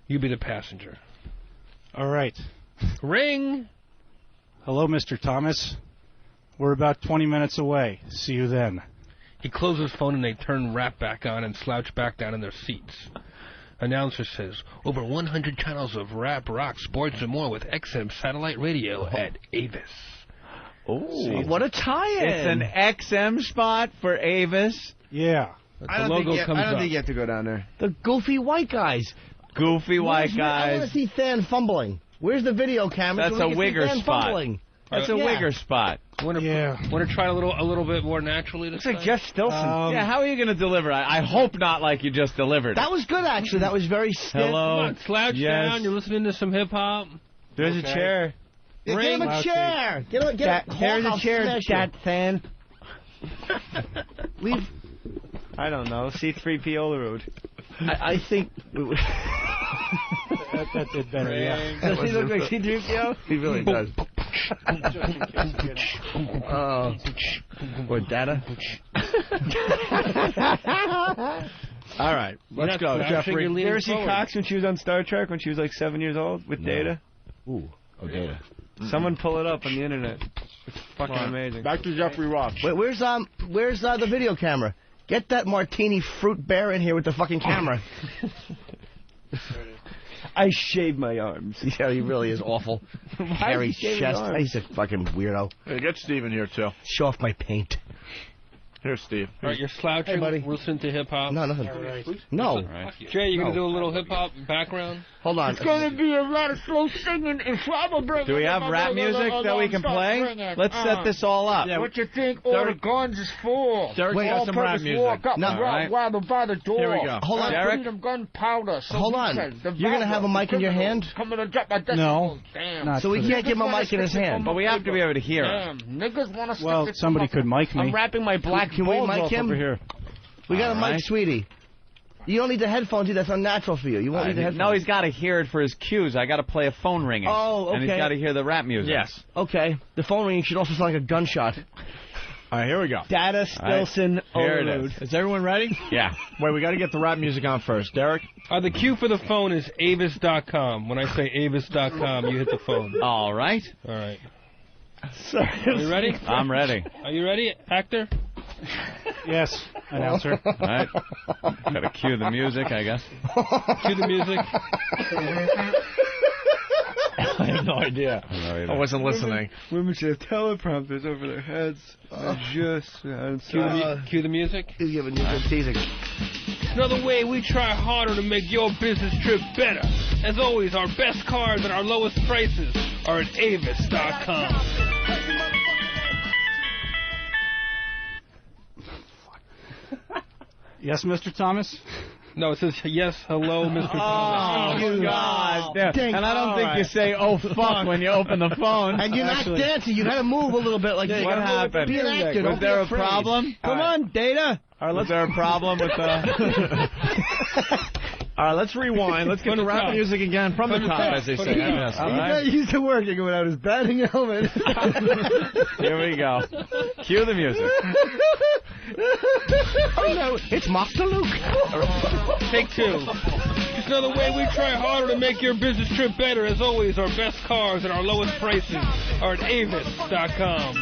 You be the passenger. All right. Ring. Hello, Mr. Thomas. We're about 20 minutes away. See you then. He closes his phone and they turn rap back on and slouch back down in their seats. Announcer says, over 100 channels of rap, rock, sports, and more with XM satellite radio at Avis. Oh, what a tie-in. It's an XM spot for Avis. Yeah. I don't think you have to go down there. The goofy white guys. Goofy white I want guys. to see Than fumbling. Where's the video camera? That's so we a can see wigger Than spot. Fumbling. That's a wigger spot. Want to try a little bit more naturally this Looks like Jeff Stilson. Yeah, how are you going to deliver? I hope not like you just delivered. That was good, actually. That was very stiff. Hello. Come on, slouch down. You're listening to some hip-hop. There's a chair. Get him a chair. Get a There's a chair, that fan. I don't know. C3PO Olerud. I think... that did better, yeah. Does he look like C3PO? He really does. Or Data. All right, let's go, Jeffrey. You ever see forward. Cox when she was on Star Trek when she was like 7 years old with Data? Ooh, Data. Someone pull it up on the internet. It's fucking amazing. Back to Jeffrey Ross. Wait, where's the video camera? Get that martini fruit bear in here with the fucking camera. I shaved my arms. Yeah, he really is awful. Hairy chest. He's a fucking weirdo. Hey, get Steve in here, too. Show off my paint. Here's Steve. All right, you're slouching. Hey, buddy. Listen to hip hop. No, nothing. No. Jay, you gonna do a little hip hop background? Hold on. It's going to be a lot of slow singing and flabber bringing. Do we have rap music that we can play? Let's set this all up. Yeah, what you think all the guns is for? Derek got some rap music. Walk up No, and while by the door. Here we go. Hold on, Derek. Freedom gunpowder. So Hold on. You're going to have a mic in your hand? Coming to drop my No. Damn. So we can't give him a mic in his hand. But we have to be able to hear Damn. it. Niggas want to stick Well, it somebody could mic me. I'm wrapping my black Can we balls mic off him? over here. We got a All mic, right. sweetie. You don't need the headphones either. That's unnatural for you. You won't need the headphones. No, he's got to hear it for his cues. I got to play a phone ringing. Oh, okay. And he's got to hear the rap music. Yes. Okay. The phone ringing should also sound like a gunshot. All right, here we go. Data Stilson Here it overload. is. Is everyone ready? Yeah. Wait, we got to get the rap music on first. Derek? The cue for the phone is Avis.com. When I say Avis.com, you hit the phone. All right. All right. Sorry. Are you ready? I'm ready. Are you ready, actor? Yes, announcer. All right. Got to cue the music, I guess. Cue the music. I have no idea. I wasn't listening. Women should have teleprompters over their heads. Cue the music. He's giving you good teasing. Another way we try harder to make your business trip better. As always, our best cars and our lowest prices are at Avis.com. Yes, Mr. Thomas? No, it says, yes, hello, Mr. Thomas. Oh, God. And I don't think you say, oh, fuck, when you open the phone. And you're not dancing. You got to move a little bit. Like What happened? Be an actor. Was there a problem? Come on, Data. Was there a problem with the... All right, let's rewind. Let's get the rap music again from the top, as they say. Yes, all He's right? not used to working without his batting helmet. Here we go. Cue the music. Oh, no. It's Master Luke. Take two. Just another way we try harder to make your business trip better. As always, our best cars and our lowest prices are at Avis.com.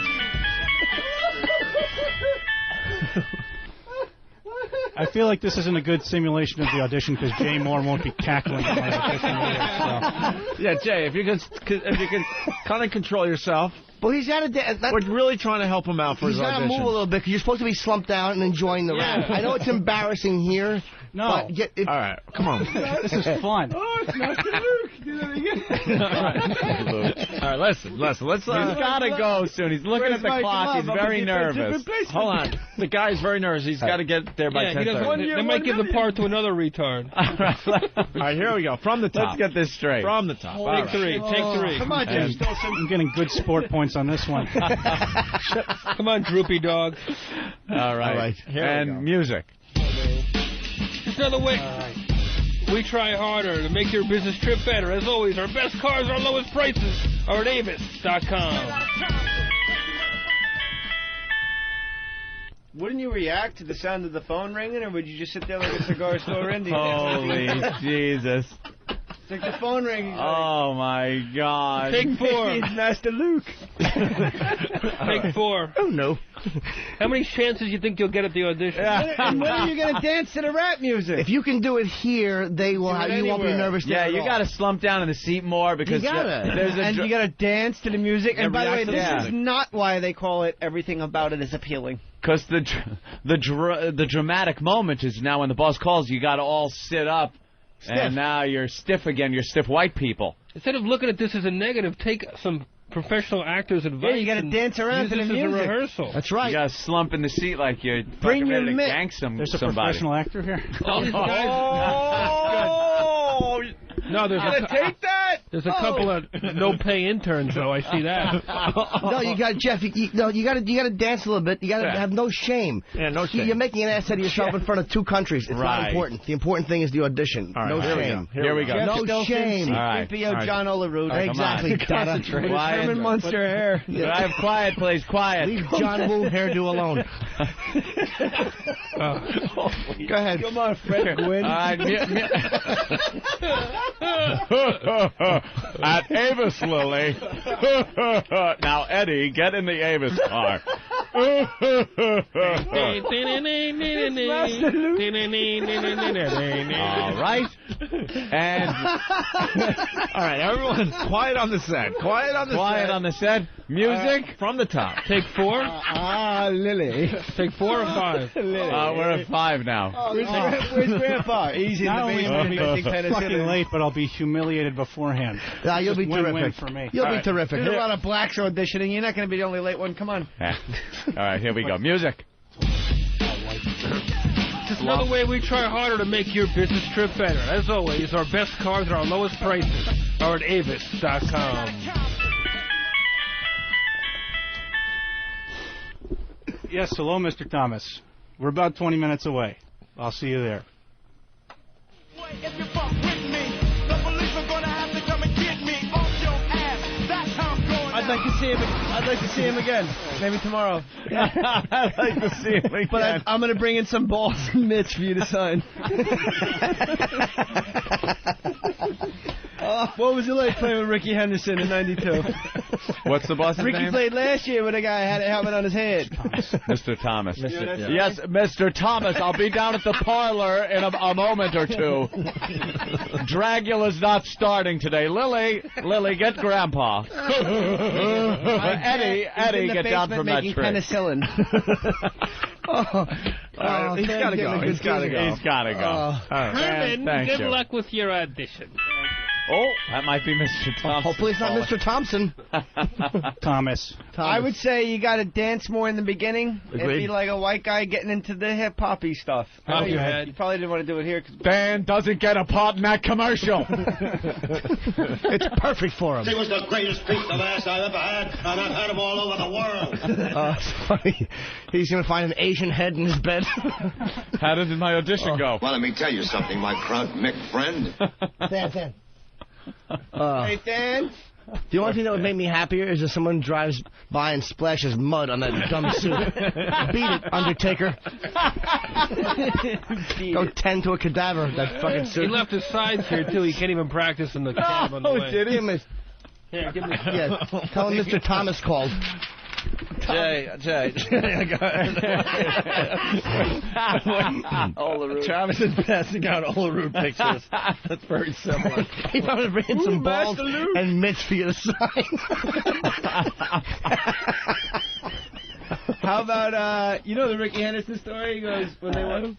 I feel like this isn't a good simulation of the audition because Jay Moore won't be cackling at my audition either. So. Yeah, Jay, if you can kind of control yourself. Well, he's got to... We're really trying to help him out for his audition. He's got to move a little bit because you're supposed to be slumped down and enjoying the rap. I know it's embarrassing here. No. But all right, come on. This is fun. Oh, it's Master Luke. Do that again. All right, listen. Let's. He's got to go soon. He's looking at the clock. He's very nervous. Hold on. The guy's very nervous. He's got to get there by 10:30. They might give the part to another retard. All right, here we go. From the top. Let's get this straight. From the top. Take three. Take three. Come on, Jay. I'm getting good sport points on this one. Come on, droopy dog. All right. And music. Just another way. We try harder to make your business trip better. As always, our best cars, our lowest prices are at Avis.com. Wouldn't you react to the sound of the phone ringing, or would you just sit there like a cigar store Indian? Holy Jesus. It's like the phone ringing. Oh, my God. Take four. It's Master Luke. Take four. Oh, no. How many chances do you think you'll get at the audition? And when are you going to dance to the rap music? If you can do it here, they will. You won't be nervous. Yeah, you got to slump down in the seat more because you gotta. And you got to dance to the music. And by the way, this is is not why they call it Everything About It Is Appealing. Because the dramatic moment is now when the boss calls, you got to all sit up. Stiff. And now you're stiff again. You're stiff white people. Instead of looking at this as a negative, take some professional actors' advice. Yeah, you got to dance around use to the this music. as a rehearsal. That's right. You got to slump in the seat like you're Bring fucking your ready to mitt. gank There's a somebody. professional actor here. All these guys. Oh! No, there's take that. There's a couple of no-pay interns, though. I see that. No, you got Jeff. You got to dance a little bit. You got to have no shame. Yeah, no shame. You're making an ass out of yourself in front of two countries. It's not important. The important thing is the audition. All right, no here shame. Here we go. No shame. All right. C-3PO John Olerud. Exactly. Concentrate. Herman Munster hair. Could I have quiet, please? Quiet. Leave John Woo hairdo alone. Go ahead. Come on, Fred Gwynn. All right. At Avis, Lily. Now, Eddie, get in the Avis car. right. And all right, everyone, quiet on the set. Quiet on the set. Music from the top. Take 4. Lily. Take 4 or 5. We're at 5 now. Where's Grandpa? He's in Not the only am I basement going to be inventing fucking penicillin. late, but I'll be humiliated beforehand. You'll be Win-win terrific. for me. You'll be terrific. There's a lot of blacks auditioning. You're not going to be the only late one. Come on. All right, here we go. Music. Just another way we try harder to make your business trip better. As always, our best cars and our lowest prices are at Avis.com. Yes, hello, Mr. Thomas. We're about 20 minutes away. I'll see you there. I'd like to see him again. Maybe tomorrow. I'd like to see him again. But I'm going to bring in some balls and mitts for you to sign. What was it like playing with Ricky Henderson in '92? What's the boss's Ricky name? played last year with a guy who had a helmet on his head. Mr. Thomas. Yeah. Yes, Mr. Thomas. I'll be down at the parlor in a moment or two. Dragula's not starting today. Lily, get Grandpa. Eddie, get down from that tree. Penicillin. He's got to go. He's got to go. He's got to go. Herman, Thank good you. luck with your audition. Oh, that might be Mr. Thompson. Hopefully it's not Mr. Thompson. Thomas. I would say you got to dance more in the beginning. Agreed. And be like a white guy getting into the hip hoppy stuff. Pop your you head. probably didn't want to do it here. Dan doesn't get a part in that commercial. It's perfect for him. He was the greatest piece of ass I've ever had, and I've had him all over the world. It's funny. He's going to find an Asian head in his bed. How did my audition go? Well, let me tell you something, my Krug Mick friend. Dan. Hey, Dan. Do you want to think that would make me happier? Is if someone drives by and splashes mud on that dumb suit. Beat it, Undertaker. Go tend to a cadaver, that fucking suit. He left his sides here, too. He can't even practice in the cab on the way. Did he? Here, give me... Tell him Mr. Thomas called. Jay. Travis is passing out Olerud pictures. That's very similar. He probably bring in some balls and mitts for you to sign. How about, you know the Ricky Henderson story? He goes, when they were on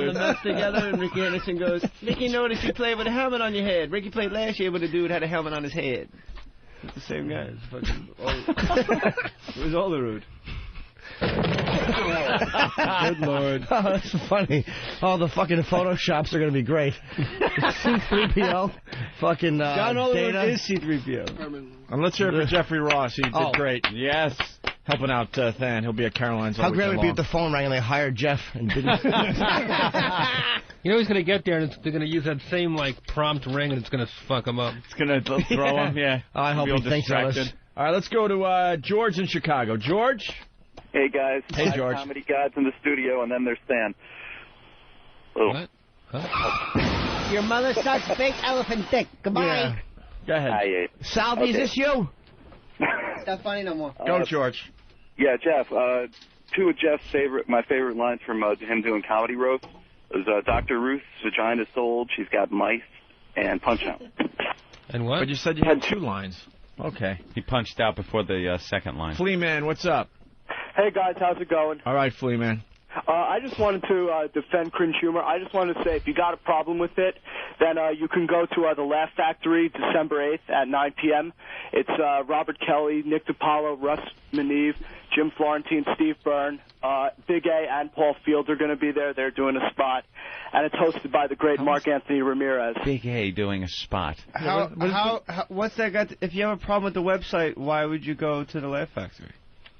the nuts together, and Ricky Henderson goes, Ricky noticed you played with a helmet on your head. Ricky played last year, but a dude had a helmet on his head. It's the same guy. It's fucking it was Olerud. Good Lord. Oh, that's funny. Oh, the fucking Photoshops are going to be great. C-3PO, fucking John Olerud Data. is C-3PO. And let's hear it for Jeffrey Ross. He did great. Yes. Helping out Than. He'll be at Caroline's all How great would it be weekend if the phone rang and they hired Jeff and didn't... You know he's going to get there, and they're going to use that same, prompt ring, and it's going to fuck him up. It's going to throw him, yeah. I hope he thinks of us. All right, let's go to George in Chicago. George? Hey, guys. Hey, George. Comedy gods in the studio, and then there's Stan. Oh. What? Huh? Your mother sucks big elephant dick. Goodbye. Yeah. Go ahead. Hi, Salvi, is this you? It's not funny no more. Go, George. Yeah, Jeff. Two of Jeff's my favorite lines from him doing comedy roast was Dr. Ruth's vagina's sold, she's got mice, and Punch Out. And what? But you said you had 2 lines. Okay. He punched out before the second line. Flea Man, what's up? Hey, guys, how's it going? All right, Flea Man. I just wanted to defend cringe humor. I just wanted to say if you got a problem with it, then you can go to the Laugh Factory December 8th at 9 p.m. It's Robert Kelly, Nick DiPaolo, Russ Maneve, Jim Florentine, Steve Byrne, Big A, and Paul Field are going to be there. They're doing a spot. And it's hosted by the great Mark Anthony Ramirez. Big A doing a spot. What's that got? If you have a problem with the website, why would you go to the Laugh Factory?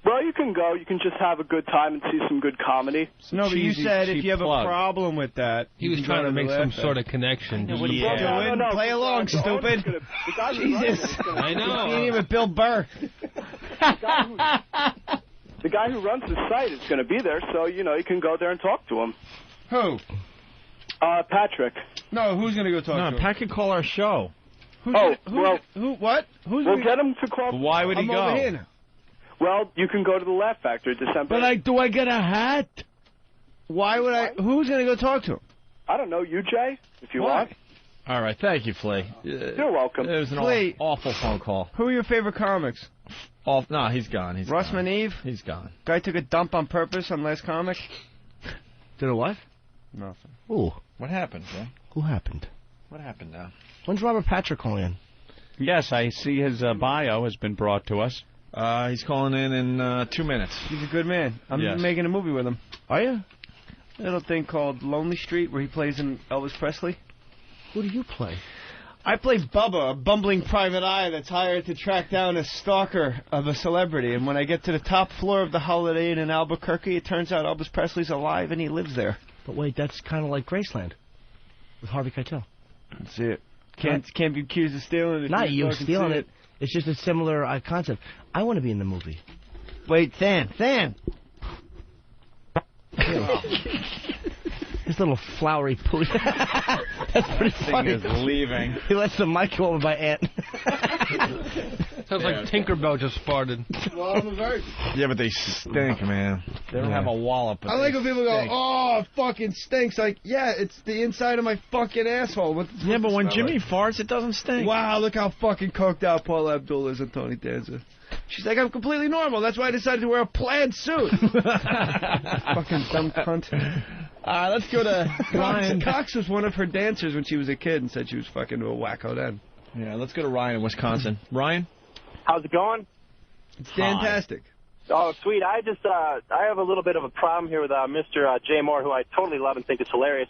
Well, you can go. You can just have a good time and see some good comedy. No, but you said if you have a problem with that, he was trying to make some sort of connection. What are you doing? No. Play along, stupid. Jesus. I know. You ain't even Bill Burr. The guy who runs the site is going to be there, so, you can go there and talk to him. Who? Patrick. No, who's going to go talk to him? Pat can call our show. Who? What? Who's we'll get him to call. Why would he I'm go? over here now. Well, you can go to the Laugh Factory December. But do I get a hat? Why would I? Who's going to go talk to him? I don't know, you, Jay, if you want. All right, thank you, Flea. You're welcome. It was an awful phone call. Who are your favorite comics? No, he's gone. Russ Maneve? He's gone. Guy took a dump on purpose on Last Comic? Did a what? Nothing. Ooh. What happened, Jay? Who happened? What happened now? When's Robert Patrick calling in? Yes, I see his bio has been brought to us. He's calling in 2 minutes. He's a good man. I'm making a movie with him. Are you? A little thing called Lonely Street where he plays in Elvis Presley. Who do you play? I play Bubba, a bumbling private eye that's hired to track down a stalker of a celebrity. And when I get to the top floor of the Holiday Inn in Albuquerque, it turns out Elvis Presley's alive and he lives there. But wait, that's kind of like Graceland with Harvey Keitel. That's it. Can't be accused of stealing it. Not you stealing it. It's just a similar concept. I want to be in the movie. Wait, Than. His little flowery poo. That's pretty funny. Thing is leaving. He lets the mic go over my aunt. Sounds like Tinkerbell just farted. Well, I'm very... Yeah, but they stink, man. They don't have a wallop. I like when people go, "Oh, it fucking stinks." Like, yeah, it's the inside of my fucking asshole. But when Jimmy farts, it doesn't stink. Wow, look how fucking coked out Paul Abdul is and Tony Danza. She's like, I'm completely normal. That's why I decided to wear a plaid suit. Fucking dumb cunt. Let's go to Ryan. Cox was one of her dancers when she was a kid and said she was fucking a wacko then. Yeah, let's go to Ryan in Wisconsin. Ryan? How's it going? It's fantastic. Oh, sweet. I have a little bit of a problem here with Mr. Jay Moore, who I totally love and think is hilarious.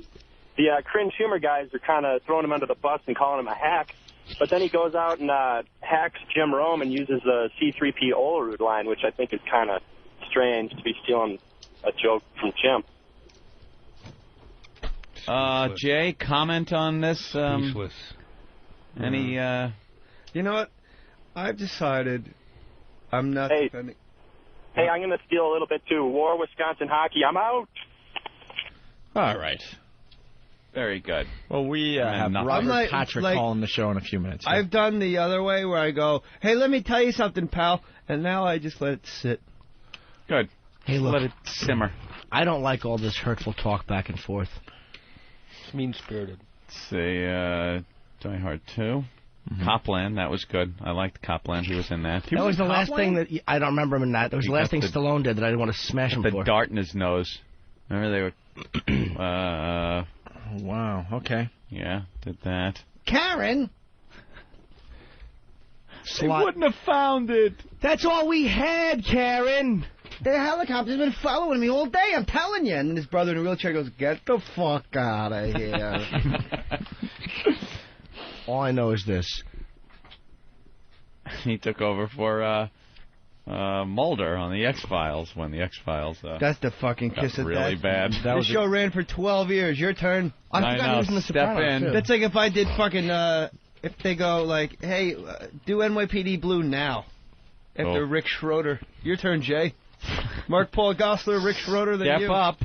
The cringe humor guys are kind of throwing him under the bus and calling him a hack. But then he goes out and hacks Jim Rome and uses the C-3P Olerud line, which I think is kind of strange to be stealing a joke from Jim. Jay, comment on this? Any? You know what? I've decided I'm not defending. Hey, I'm going to steal a little bit too. War, Wisconsin hockey. I'm out. All right. Very good. Well, we have Robert Patrick calling the show in a few minutes. Yeah. I've done the other way where I go, "Hey, let me tell you something, pal," and now I just let it sit. Good. Hey, look. Let it simmer. I don't like all this hurtful talk back and forth. It's mean-spirited. Let's see, Die Hard 2. Mm-hmm. Copland, that was good. I liked Copland. He was in that. That was the last thing that... I don't remember him in that. That was the last thing Stallone did that I didn't want to smash him for. The dart in his nose. Remember they were... wow, okay. Yeah, did that. Karen! They wouldn't have found it. That's all we had, Karen. The helicopter's been following me all day, I'm telling you. And his brother in a wheelchair goes, "Get the fuck out of here." All I know is this. He took over for Mulder on the X-Files when the X-Files that's the fucking kiss of really bad. The show ran for 12 years. Your turn. I know. He was in the Sopranos, too. That's like if I did fucking... if they go like, "Hey, do NYPD Blue now." After Rick Schroeder. Your turn, Jay. Mark Paul Gosselaar, Rick Schroeder, then Step up.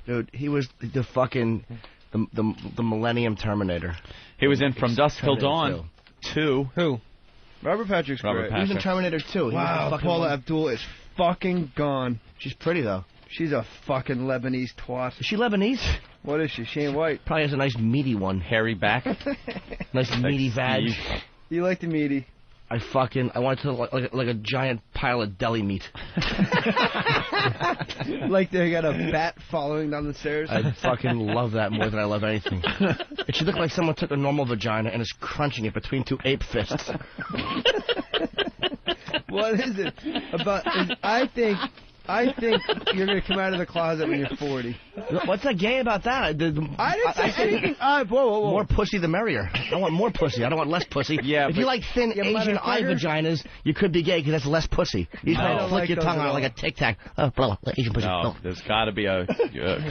Dude, he was the fucking... The Millennium Terminator. He was in From Dusk Till Dawn 2. Who? Robert Patrick's great. He was in Terminator 2. Wow, Paula Abdul is fucking gone. She's pretty, though. She's a fucking Lebanese twat. Is she Lebanese? What is she? She ain't white. Probably has a nice meaty one. Hairy back. Nice meaty vag. You like the meaty? I want it to look like a giant pile of deli meat. Like they got a bat following down the stairs? I fucking love that more than I love anything. It should look like someone took a normal vagina and is crunching it between two ape fists. What is it about? I think you're going to come out of the closet when you're 40. What's that gay about that? I didn't say anything. Whoa. More pussy the merrier. I want more pussy. I don't want less pussy. Yeah, if you like thin Asian eye vaginas, you could be gay because that's less pussy. You just flick your tongue out like a Tic Tac. Asian pussy. No, there's got to be a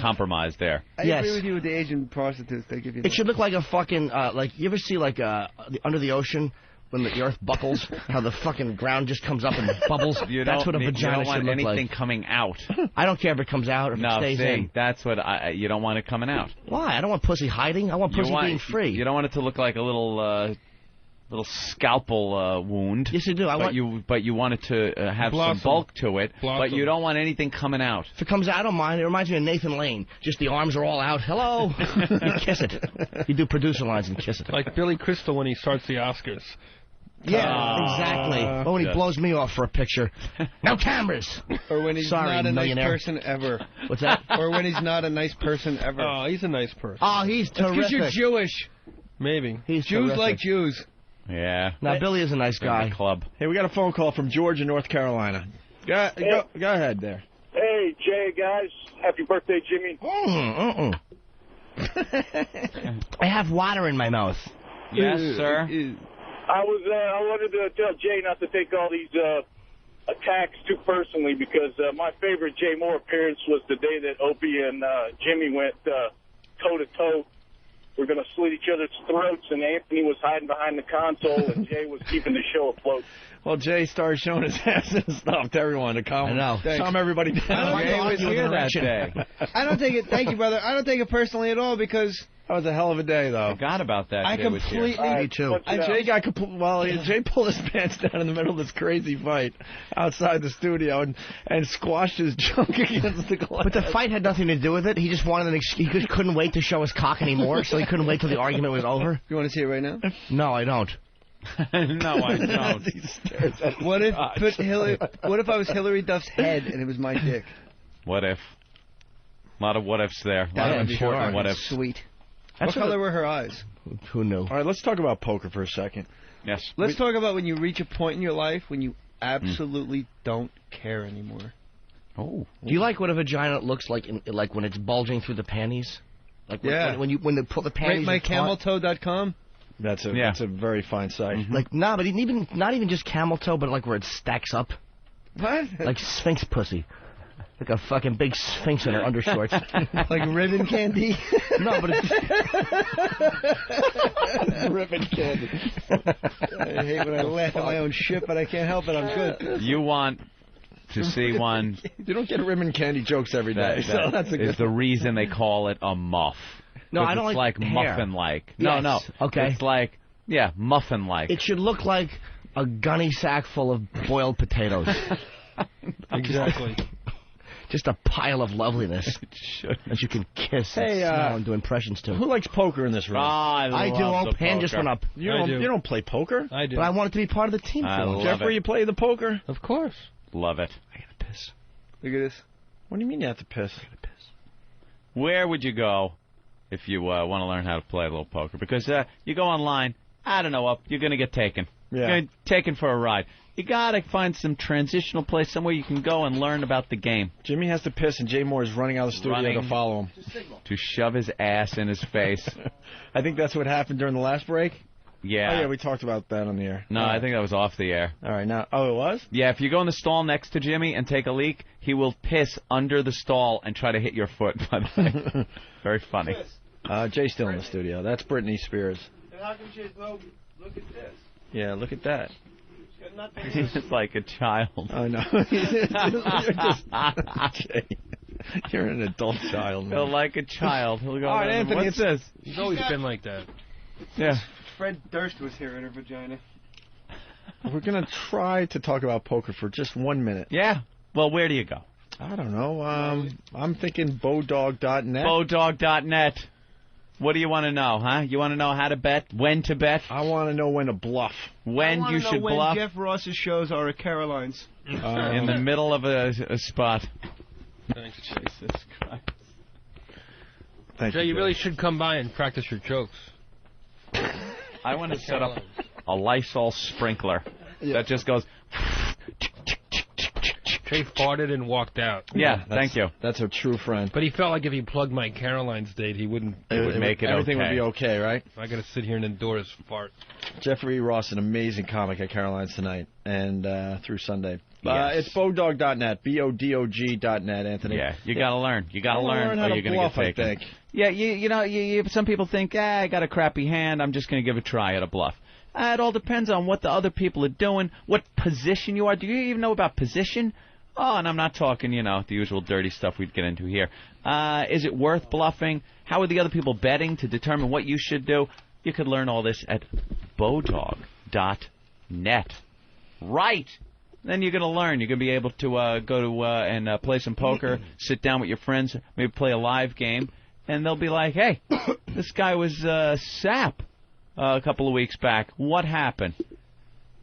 compromise there. I agree with you with the Asian prostitutes. They give you. It should look like a fucking like you ever see like Under the Ocean. When the earth buckles, how the fucking ground just comes up and bubbles. That's what a vagina should look like. You don't want anything coming out. I don't care if it comes out or if it stays in. That's what you don't want it coming out. Why? I don't want pussy hiding. I want pussy being free. You don't want it to look like a little little scalpel wound. Yes, you do. But you want it to have some bulk to it, but you don't want anything coming out. If it comes out, I don't mind. It reminds me of Nathan Lane. Just the arms are all out. Hello. You kiss it. You do producer lines and kiss it. Like Billy Crystal when he starts the Oscars. Yeah, exactly. Or when he blows me off for a picture. No cameras. Or when he's not a nice person ever. What's that? Or when he's not a nice person ever. Oh, he's a nice person. Oh, he's terrific. Because you're Jewish. Maybe. He's Jews terrific. like Jews. Yeah. Now, Billy is a nice guy. Club. Hey, we got a phone call from George in North Carolina. Go ahead there. Hey, Jay, guys. Happy birthday, Jimmy. I have water in my mouth. Yes, sir. I wanted to tell Jay not to take all these attacks too personally because my favorite Jay Moore appearance was the day that Opie and Jimmy went toe-to-toe. We're going to slit each other's throats, and Anthony was hiding behind the console, and Jay was keeping the show afloat. Well, Jay started showing his ass and stuff to everyone to calm everybody down. Jay was here that day. I don't take it. Thank you, brother. I don't take it personally at all because that was a hell of a day, though. Forgot about that. I completely. Me too. Jay got Jay pulled his pants down in the middle of this crazy fight outside the studio and squashed his junk against the glass. But the fight had nothing to do with it. He just wanted an excuse. He couldn't wait to show his cock anymore, so he couldn't wait till the argument was over. You want to see it right now? No, I don't. No, I don't. What if I was Hillary Duff's head and it was my dick? What if? A lot of what ifs there. A lot of important what ifs. Sweet. What color were her eyes? Who knew? All right, let's talk about poker for a second. Yes. Let's talk about when you reach a point in your life when you absolutely don't care anymore. Oh. Do you like what a vagina looks like, like when it's bulging through the panties? Like when they pull the panties. RateMyCamelToe.com. That's a very fine site. Mm-hmm. Like but not even just camel toe, but like where it stacks up. What? Like sphinx pussy. Like a fucking big sphinx in her undershorts. Like ribbon candy? No, but it's... ribbon candy. I hate when I laugh at my own shit, but I can't help it. I'm good. You want to see one... You don't get ribbon candy jokes every day, so that's a good... is the reason they call it a muff. No, I don't it's like muffin-like. Yes. No. Okay. It's like, muffin-like. It should look like a gunny sack full of boiled potatoes. Exactly. Just a pile of loveliness that you can kiss and smell and do impressions to. Who likes poker in this room? I do. Oh, Pan just went up. You don't play poker? I do. But I want it to be part of the team. Jeffrey, you play the poker? Of course. Love it. I gotta piss. Look at this. What do you mean you have to piss? I gotta piss. Where would you go if you want to learn how to play a little poker? Because you go online, I don't know, you're going to get taken. Yeah. You're gonna get taken for a ride. You got to find some transitional place, somewhere you can go and learn about the game. Jimmy has to piss, and Jay Moore is running out of the studio to follow him. To shove his ass in his face. I think that's what happened during the last break. Yeah. Oh, yeah, we talked about that on the air. No, I think that was off the air. All right, now. Oh, it was? Yeah, if you go in the stall next to Jimmy and take a leak, he will piss under the stall and try to hit your foot, by the way. Very funny. Jay's still in the studio. That's Britney Spears. And how come she's look at this? Yeah, look at that. He's like a child. I know. Jay, you're an adult child, man. He'll like a child. He'll go, all right, Anthony, what's this? He's always been like that. Yeah. Fred Durst was here in her vagina. We're going to try to talk about poker for just 1 minute. Yeah. Well, where do you go? I don't know. I'm thinking Bodog.net. Bodog.net. What do you want to know, huh? You want to know how to bet, when to bet? I want to know when to bluff. When you should when bluff. Jeff Ross's shows are at Caroline's. In the middle of a spot. Thanks. Jesus Christ. Thank Jay, you really should come by and practice your jokes. I want to set up a Lysol sprinkler that just goes... Jay farted and walked out. Yeah, thank you. That's a true friend. But he felt like if he plugged my Caroline's date, he wouldn't... It would make it everything okay. would be okay, right? I got to sit here and endure his fart. Jeffrey Ross, an amazing comic at Caroline's tonight and through Sunday. Yes. It's Bodog.net, Bodog.net, Anthony. Yeah, you got to learn. You got to learn or you're going to get taken. I think. Yeah, you know, some people think, I got a crappy hand, I'm just going to give it a try at a bluff. It all depends on what the other people are doing, what position you are. Do you even know about position? Oh, and I'm not talking, the usual dirty stuff we'd get into here. Is it worth bluffing? How are the other people betting to determine what you should do? You could learn all this at Bodog. BoDog.net. Right. Then you're going to learn. You're going to be able to go to and play some poker, sit down with your friends, maybe play a live game, and they'll be like, hey, this guy was sap a couple of weeks back. What happened?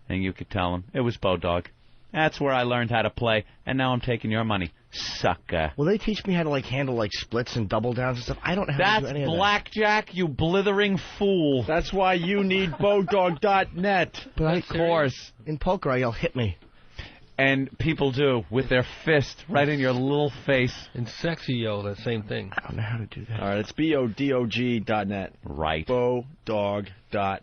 And you could tell them it was BoDog. That's where I learned how to play, and now I'm taking your money, sucker. Will they teach me how to handle splits and double downs and stuff? I don't know how to do any of that. That's blackjack, you blithering fool. That's why you need BoDog.net. But of course. In poker, I yell, hit me. And people do, with their fist right in your little face. And sexy yell, that same thing. I don't know how to do that. All right, it's BoDog.net. Right. BoDog.net.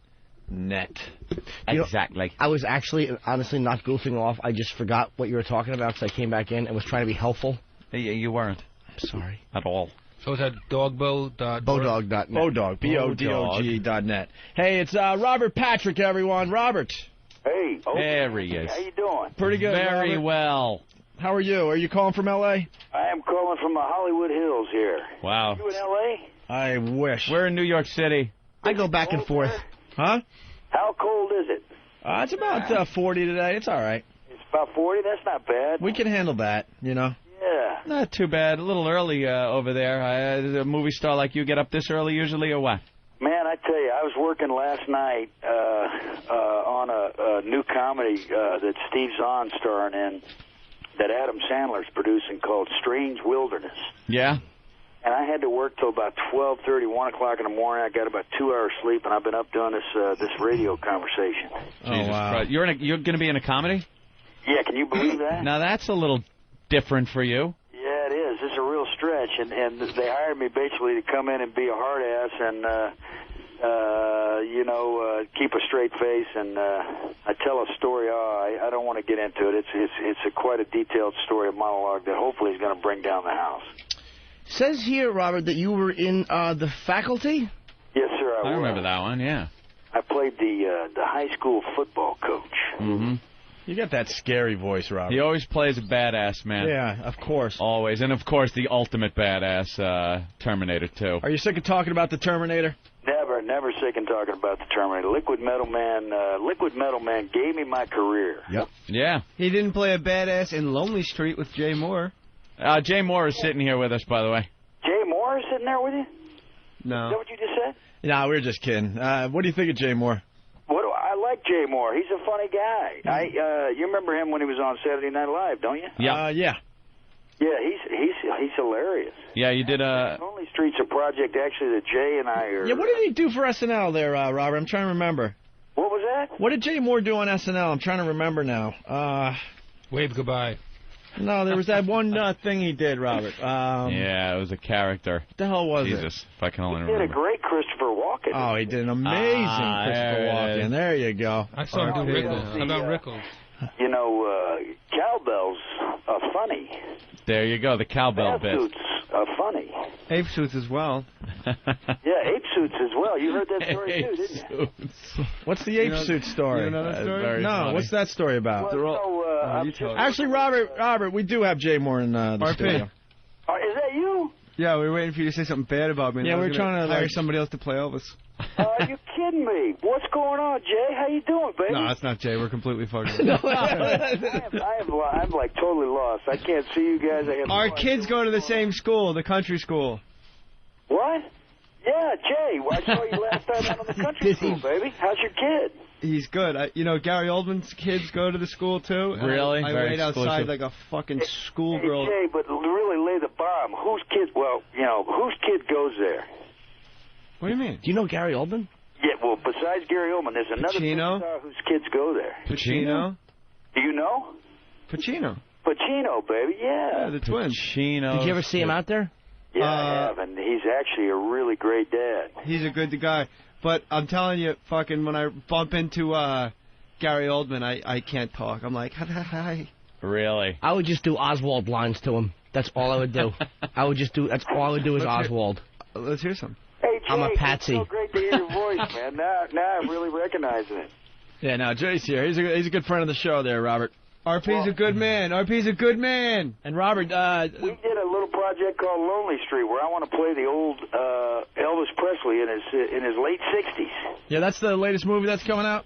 Exactly. I was actually, honestly, not goofing off. I just forgot what you were talking about because I came back in and was trying to be helpful. You weren't. I'm sorry. At all. So is that dogbo.net? BoDog.net. BoDog. BoDog.net. Hey, it's Robert Patrick, everyone. Robert. Hey. Okay. There he is. How you doing? Pretty good, Very Robert. well. How are you? Are you calling from L.A.? I am calling from the Hollywood Hills here. Wow. You in L.A.? I wish. We're in New York City. I go back and forth. Huh? How cold is it? It's about 40 today. It's all right. It's about 40? That's not bad. We can handle that, you know. Yeah. Not too bad. A little early over there. Does a movie star like you get up this early usually, or what? Man, I tell you, I was working last night on a new comedy that Steve Zahn's starring in that Adam Sandler's producing called Strange Wilderness. Yeah? And I had to work till about 12:30, 1 o'clock in the morning. I got about 2 hours sleep, and I've been up doing this radio conversation. Jesus Christ. You're going to be in a comedy? Yeah, can you believe that? Now, that's a little different for you. Yeah, it is. It's a real stretch, and they hired me basically to come in and be a hard ass and, keep a straight face, and I tell a story. I don't want to get into it. It's quite a detailed story, a monologue that hopefully is going to bring down the house. Says here, Robert, that you were in the faculty? Yes, sir, I was. I remember that one, yeah. I played the high school football coach. Mm-hmm. You got that scary voice, Robert. He always plays a badass, man. Yeah, of course. Always. And, of course, the ultimate badass, Terminator 2. Are you sick of talking about the Terminator? Never sick of talking about the Terminator. Liquid Metal Man gave me my career. Yep. Yeah. He didn't play a badass in Lonely Street with Jay Moore. Jay Moore is sitting here with us, by the way. Jay Moore is sitting there with you? No. Is that what you just said? No, we were just kidding. What do you think of Jay Moore? I like Jay Moore. He's a funny guy. You remember him when he was on Saturday Night Live, don't you? Yeah. Yeah. Yeah, he's hilarious. Yeah, you did Lonely Street's a project actually that Jay and I are. Yeah, what did he do for SNL there, Robert? I'm trying to remember. What was that? What did Jay Moore do on SNL? I'm trying to remember now. Wave goodbye. No, there was that one thing he did, Robert. Yeah, it was a character. What the hell was it? Jesus, if I can only He remember. did a great Christopher Walken. Oh, he did an amazing Christopher Walken. There you go. I saw him do Rickles. How about Rickles? You know, cowbells are funny. There you go, the cowbell bit. Suits are funny. Ape suits as well. Yeah, ape suits as well. You heard that story too, didn't you? What's the ape suit story? You know that story? No, funny. What's that story about? Well, Actually, Robert, we do have Jay More in the studio. Is that you? Yeah, we were waiting for you to say something bad about me. Yeah, we were trying to hire somebody else to play Elvis. Are you kidding me? What's going on, Jay? How you doing, baby? No, that's not Jay. We're completely fucking. I'm like totally lost. I can't see you guys. Our kids go to the same school, the country school. What? Yeah, Jay. I saw you last time out on the country school, baby. How's your kid? He's good. Gary Oldman's kids go to the school too. Really? I wait outside like a fucking schoolgirl. Hey, Jay, but really lay the bomb. Whose kid? Well, whose kid goes there? What do you mean? Do you know Gary Oldman? Yeah, well, besides Gary Oldman, there's another big star whose kids go there. Pacino? Do you know? Pacino, baby, yeah. the twins. Pacino. Did you ever see him out there? Yeah, I have, and he's actually a really great dad. He's a good guy. But I'm telling you, fucking, when I bump into Gary Oldman, I can't talk. I'm like, hi. Really? I would just do Oswald lines to him. That's all I would do. That's all I would do is Oswald. Let's hear some. Hey, Jay, I'm a patsy. It's so great to hear your voice, man. Now I'm really recognizing it. Yeah, no, Jay's here. He's a good friend of the show there, Robert. RP's a good man. RP's a good man. And Robert, we did a little project called Lonely Street where I want to play the old Elvis Presley in his late 60s. Yeah, that's the latest movie that's coming out?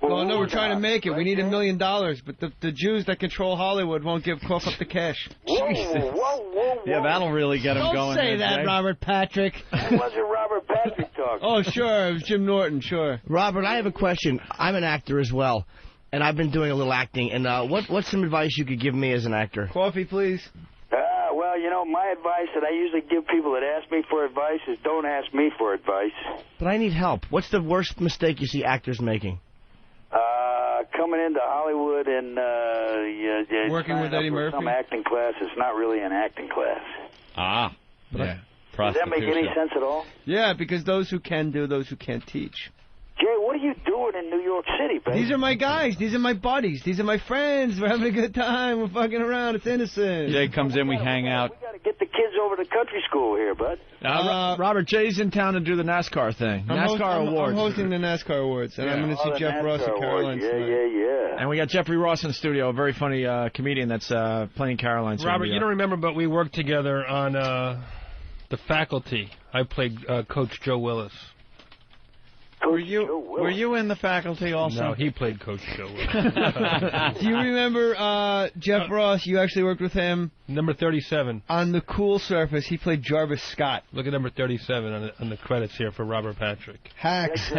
Well, no, we're trying to make it. We need $1 million, but the Jews that control Hollywood won't cough up the cash. Whoa. Yeah, that'll really get him Don't going. say there, that, Jay. Robert Patrick. It wasn't Robert Patrick talking. Oh, sure. It was Jim Norton, sure. Robert, I have a question. I'm an actor as well, and I've been doing a little acting. And what's some advice you could give me as an actor? Coffee, please. Well, you know, my advice that I usually give people that ask me for advice is don't ask me for advice. But I need help. What's the worst mistake you see actors making? Coming into Hollywood and working with Eddie Murphy. Some acting class. It's not really an acting class. Ah, yeah. Does that make any sense at all? Yeah, because those who can do, those who can't teach. Jay, what are you doing in New York City, baby? These are my guys. These are my buddies. These are my friends. We're having a good time. We're fucking around. It's innocent. Jay comes in, we hang out. We got to get the kids over to country school here, bud. Robert, Jay's in town to do the NASCAR thing. NASCAR Awards. I'm hosting the NASCAR Awards, and I'm going to see Jeff Ross at Caroline's tonight. Yeah. And we got Jeffrey Ross in the studio, a very funny comedian that's playing Caroline's. Robert, you don't remember, but we worked together on The Faculty. I played Coach Joe Willis. Were you in The Faculty also? No, he played Coach Joe Willis. Do you remember Jeff Ross? You actually worked with him. Number 37. On The Cool Surface, he played Jarvis Scott. Look at number 37 on the credits here for Robert Patrick. Hacks. You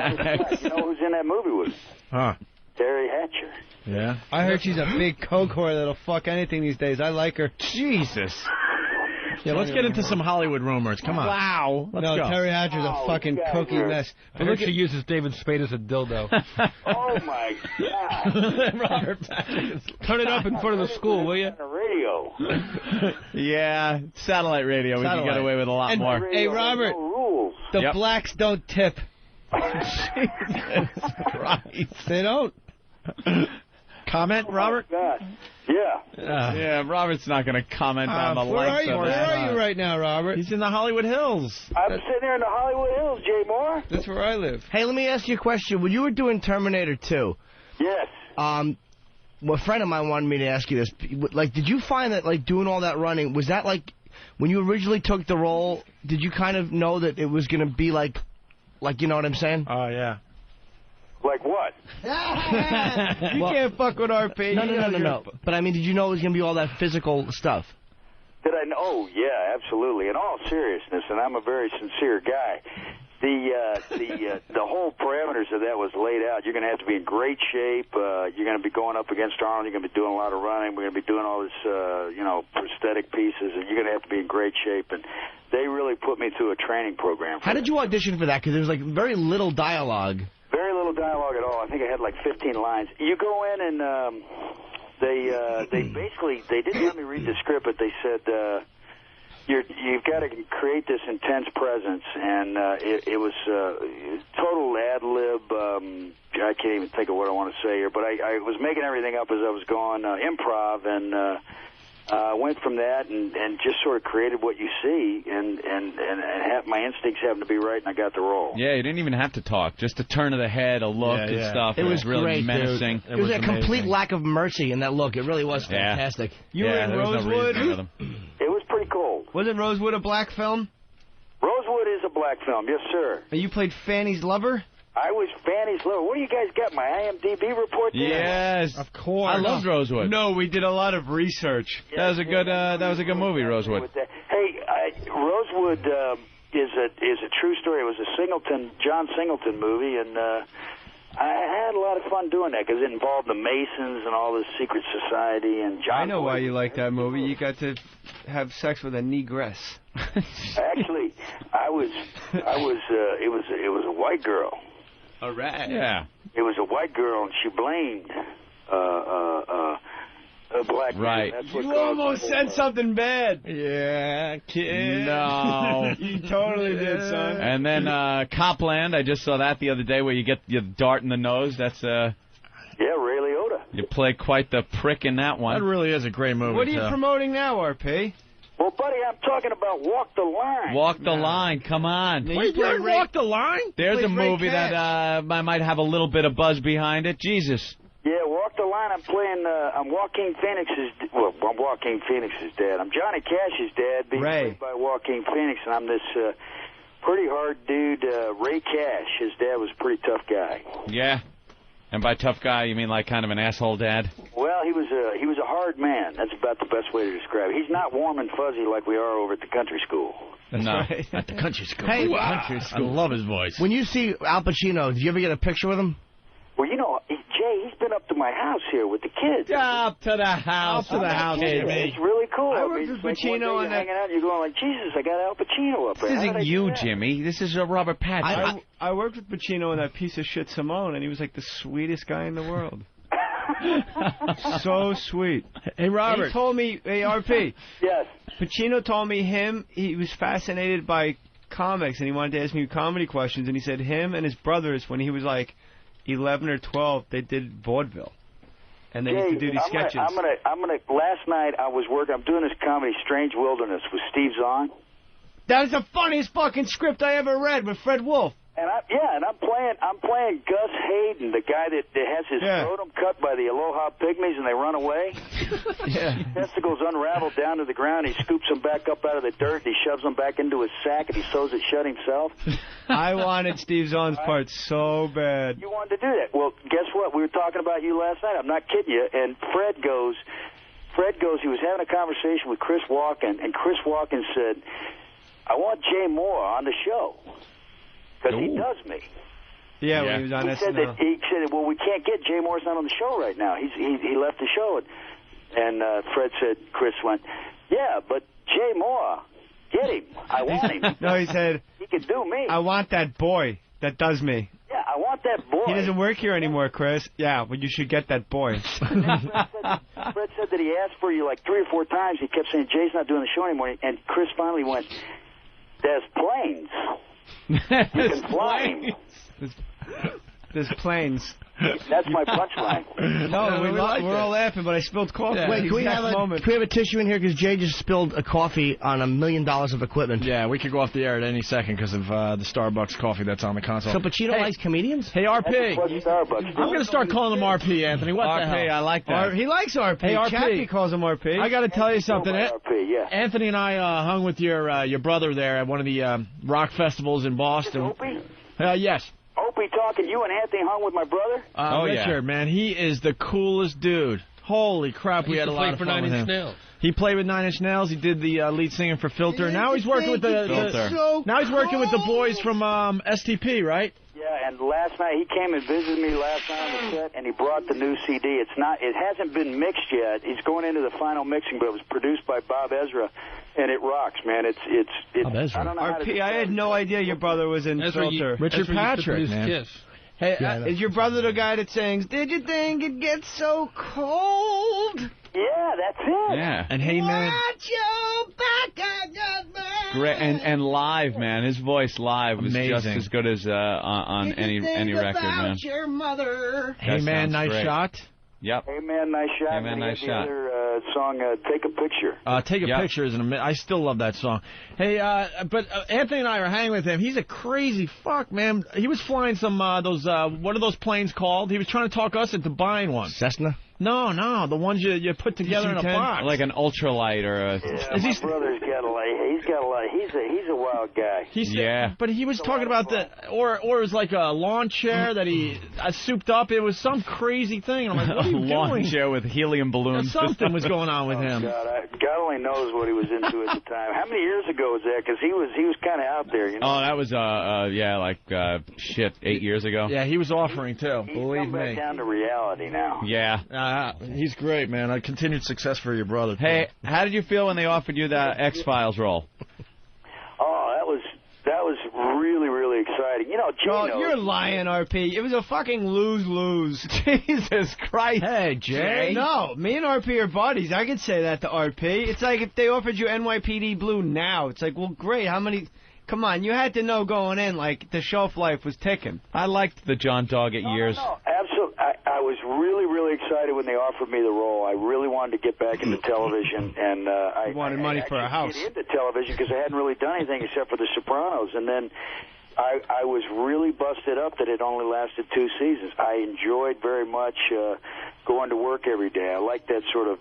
know who's in that movie with us? Huh. Terry Hatcher. Yeah. I heard she's a big coke whore that'll fuck anything these days. I like her. Jesus. Yeah, let's get into some Hollywood rumors. Come on. Wow. Let's no, go. Terry Hatcher's a fucking cokey mess. I heard she uses David Spade as a dildo. Oh, my God. Robert Patrick. Turn it up in front of the school, will you? On the radio. Yeah, satellite radio. We can get away with a lot more. Hey, Robert, the blacks don't tip. Jesus Christ. They don't. Comment, Robert? God. Yeah. Yeah, Robert's not going to comment on the likes of it. Where are you right now, Robert? He's in the Hollywood Hills. I'm sitting there in the Hollywood Hills, Jay Moore. That's where I live. Hey, let me ask you a question. When you were doing Terminator 2, yes. Well, a friend of mine wanted me to ask you this. Like, did you find that, like, doing all that running, was that, like, when you originally took the role, did you kind of know that it was going to be like, you know what I'm saying? Oh, yeah. Like what? You can't fuck with RP. No. But, I mean, did you know it was going to be all that physical stuff? Did I know? Oh, yeah, absolutely. In all seriousness, and I'm a very sincere guy, the whole parameters of that was laid out. You're going to have to be in great shape. You're going to be going up against Arnold. You're going to be doing a lot of running. We're going to be doing all this, prosthetic pieces, and you're going to have to be in great shape. And they really put me through a training program. How did you audition for that? Because there was, like, very little dialogue. Very little dialogue at all. I think I had like 15 lines. You go in and they basically, they didn't let me read the script, but they said you've got to create this intense presence, and it was total ad lib. I can't even think of what I want to say here, but I was making everything up as I was going, improv, and went from that and just sort of created what you see, and my instincts happened to be right, and I got the role. Yeah, you didn't even have to talk. Just a turn of the head, a look and stuff. It was really great, menacing. Dude. It was a complete lack of mercy in that look. It really was fantastic. You were in Rosewood? It was pretty cold. Wasn't Rosewood a black film? Rosewood is a black film, yes, sir. And you played Fanny's lover? I was Fanny's lover. What do you guys got, my IMDb report there? Yes, of course. I loved Rosewood. No, we did a lot of research. That was a good movie, Rosewood. Hey, Rosewood is a true story. It was a John Singleton movie, and I had a lot of fun doing that because it involved the Masons and all this secret society. And John. I know why you like that movie. You got to have sex with a negress. Actually, it was a white girl. All right. Yeah. It was a white girl, and she blamed a black man. Right. That's what You almost said something bad. Yeah, kid. No. You totally did, son. And then Copland, I just saw that the other day where you get your dart in the nose. That's Yeah, Ray Liotta. You play quite the prick in that one. That really is a great movie. What are you promoting now, RP? Well, buddy, I'm talking about Walk the Line. Walk the Line, come on. Now, you play Walk the Line? There's a movie that I might have a little bit of buzz behind it. Jesus. Yeah, Walk the Line. I'm playing. I'm Joaquin Phoenix's. Well, I'm Joaquin Phoenix's dad. I'm Johnny Cash's dad, being played by Joaquin Phoenix, and I'm this pretty hard dude, Ray Cash. His dad was a pretty tough guy. Yeah. And by tough guy, you mean like kind of an asshole dad? Well, he was a hard man. That's about the best way to describe it. He's not warm and fuzzy like we are over at the country school. That's right. At the country school. Hey, Country school. I love his voice. When you see Al Pacino, did you ever get a picture with him? Well, Jay, he's been up to my house here with the kids. Up to the house. Up to the house, It's really cool. I worked with Pacino on that. Hanging out, you're going like, Jesus, I got Al Pacino up there. This isn't you, Jimmy. This is Robert Patrick. I worked with Pacino on that piece of shit Simone, and he was like the sweetest guy in the world. So sweet. Hey, Robert. He told me, hey, RP. Yes. Pacino told me he was fascinated by comics, and he wanted to ask me comedy questions, and he said him and his brothers, when he was like 11 or 12, they did vaudeville. And they used to do these sketches. Last night I was working, I'm doing this comedy, Strange Wilderness, with Steve Zahn. That is the funniest fucking script I ever read with Fred Wolf. And I'm playing Gus Hayden, the guy that has his scrotum cut by the Aloha Pygmies and they run away. Yeah. His testicles unravel down to the ground. He scoops them back up out of the dirt. And he shoves them back into his sack and he sews it shut himself. I wanted Steve Zahn's part so bad. You wanted to do that. Well, guess what? We were talking about you last night. I'm not kidding you. And Fred goes, he was having a conversation with Chris Walken, and Chris Walken said, I want Jay Moore on the show. Because he does me. Yeah, when he was on SNL. He said, well, we can't get Jay Moore's not on the show right now. He left the show. And Fred said, Chris went, yeah, but Jay Moore, get him. I want him. No, he said, he could do me. I want that boy that does me. Yeah, I want that boy. He doesn't work here anymore, Chris. Yeah, but you should get that boy. Fred said that he asked for you like 3 or 4 times. He kept saying, Jay's not doing the show anymore. And Chris finally went, there's planes. You can fly him. There's planes. That's my punchline. No, we're all laughing, but I spilled coffee. Wait, can we have a tissue in here? Because Jay just spilled a coffee on $1 million of equipment. Yeah, we could go off the air at any second because of the Starbucks coffee that's on the console. So Pacino likes comedians? Hey, RP. I'm going to start calling him RP, Anthony. What the hell? RP, I like that. He likes RP. Hey, RP. Chappie calls him RP. I got to tell you something. RP, yeah. Anthony and I hung with your brother there at one of the rock festivals in Boston. Opie? Yes. Opie talking, you and Anthony hung with my brother? Richard, man, he is the coolest dude. Holy crap, we had a lot of fun with him. He played with 9 Inch Nails. He did the lead singer for Filter. Now he's working with now he's working with the boys from STP, right? Yeah, and last night he came and visited me last night on the set, and he brought the new CD. It hasn't been mixed yet. He's going into the final mixing, but it was produced by Bob Ezra, and it rocks, man. It's Bob Ezra. I don't know how to RP, I had no idea your brother was in Filter. Richard Patrick, man. Kiss. Hey, is your brother the guy that sings, did you think it gets so cold? Yeah, that's it. Yeah. And hey, man. Watch your back, I got back. Great, and live, man. His voice live was just as good as on any record, man. Your mother. Hey, man, nice great. shot. Yep. Hey, man, nice shot. Hey, man, nice shot. The other song, Take a Picture. Take a Picture is I still love that song. Hey, but Anthony and I are hanging with him. He's a crazy fuck, man. He was flying some those what are those planes called? He was trying to talk us into buying one. Cessna? No, the ones you put together in a box, like an ultralight or a. Yeah, my brother's got a light. He's a wild guy. But he was talking about or it was like a lawn chair that he souped up. It was some crazy thing. I'm like, what are you lawn doing? chair with helium balloons. Something was going on with him. God only knows what he was into at the time. How many years ago was that? Because he was kind of out there, you know. Oh, that was 8 years ago. Yeah, he was offering too. He's believe come back me. down to reality now. Yeah. He's great, man. Continued success for your brother. Hey, how did you feel when they offered you the X-Files role? Oh, that was really, really exciting. You know, Jay knows. You're lying, RP. It was a fucking lose-lose. Jesus Christ. Hey, Jay. No, me and RP are buddies. I could say that to RP. It's like if they offered you NYPD Blue now. It's like, well, great. How many... Come on, you had to know going in, like, the shelf life was ticking. I liked the John Doggett years. No, absolutely. I was really, really excited when they offered me the role. I really wanted to get back into television, and I wanted money for a house. Get into television because I hadn't really done anything except for The Sopranos, and then I was really busted up that it only lasted 2 seasons. I enjoyed very much going to work every day. I like that sort of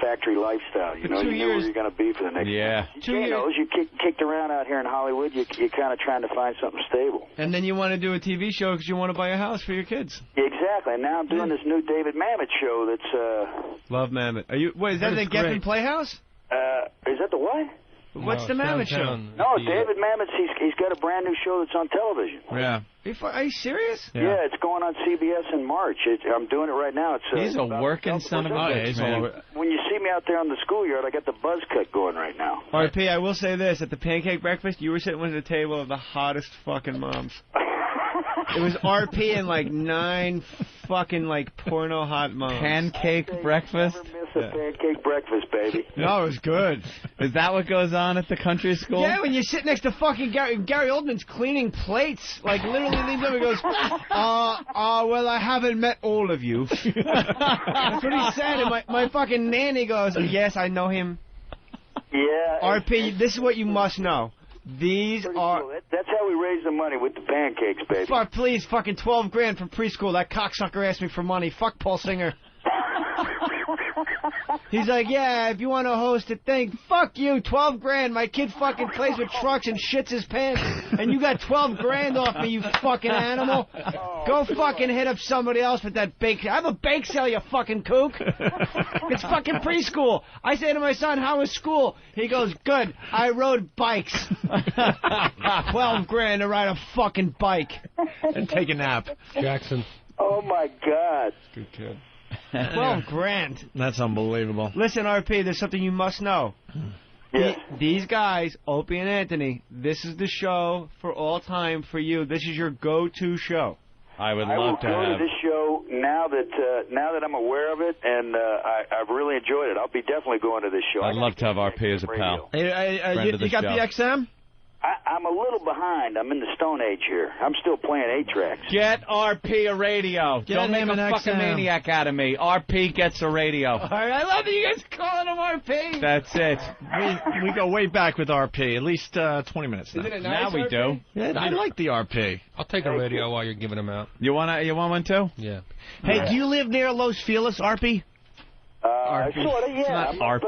factory lifestyle. You know, you know where you're going to be for the next. Yeah. Jay knows you kicked around out here in Hollywood. You're kind of trying to find something stable. And then you want to do a TV show because you want to buy a house for your kids. Exactly. And now I'm doing this new David Mamet show. That's Love Mamet. Are you? What is that? The Geffen Playhouse? Is that the what? What's the Mamet show? No, David Mamet's. He's got a brand new show that's on television. Yeah. Are you serious? Yeah, it's going on CBS in March. I'm doing it right now. It's he's a working son of a bitch, man. When you see me out there on the schoolyard, I got the buzz cut going right now. RP, I will say this: at the pancake breakfast, you were sitting at the table of the hottest fucking moms. It was RP and like 9 fucking like porno hot moms. Pancake breakfast? Never miss a pancake breakfast, baby. No, it was good. Is that what goes on at the country school? Yeah, when you sit next to fucking Gary Oldman's cleaning plates. Like, literally leaves over and goes, well, I haven't met all of you. That's what he said. And my fucking nanny goes, yes, I know him. Yeah. RP, this is what you must know. These are... Cool. That's how we raise the money, with the pancakes, baby. Fuck, please, fucking $12 grand from preschool. That cocksucker asked me for money. Fuck Paul Singer. He's like, yeah, if you want to host a thing, fuck you, 12 grand. My kid fucking plays with trucks and shits his pants, and you got 12 grand off me, you fucking animal. Go fucking hit up somebody else with that bake. I have a bake sale, you fucking kook. It's fucking preschool. I say to my son, how was school? He goes, good. I rode bikes. 12 grand to ride a fucking bike and take a nap. Jackson. Oh, my God. Good kid. 12 grand. That's unbelievable. Listen, RP, there's something you must know. Yeah. These guys, Opie and Anthony, this is the show for all time for you. This is your go-to show. I would I will love to go have. to this show now that I'm aware of it, and I've really enjoyed it. I'll be definitely going to this show. I'd love to have RP as a pal. You got the XM? I'm a little behind. I'm in the Stone Age here. I'm still playing 8-tracks. Get RP a radio. Don't make a fucking maniac out of me. RP gets a radio. All right, I love that you guys calling him RP. That's it. We go way back with RP, at least 20 minutes now. Isn't it nice, Now we RP? do. Yeah, I like the RP. I'll take a radio while you're giving them out. You want one too? Yeah. Hey, do you live near Los Feliz, RP? Sort of, yeah. I'm up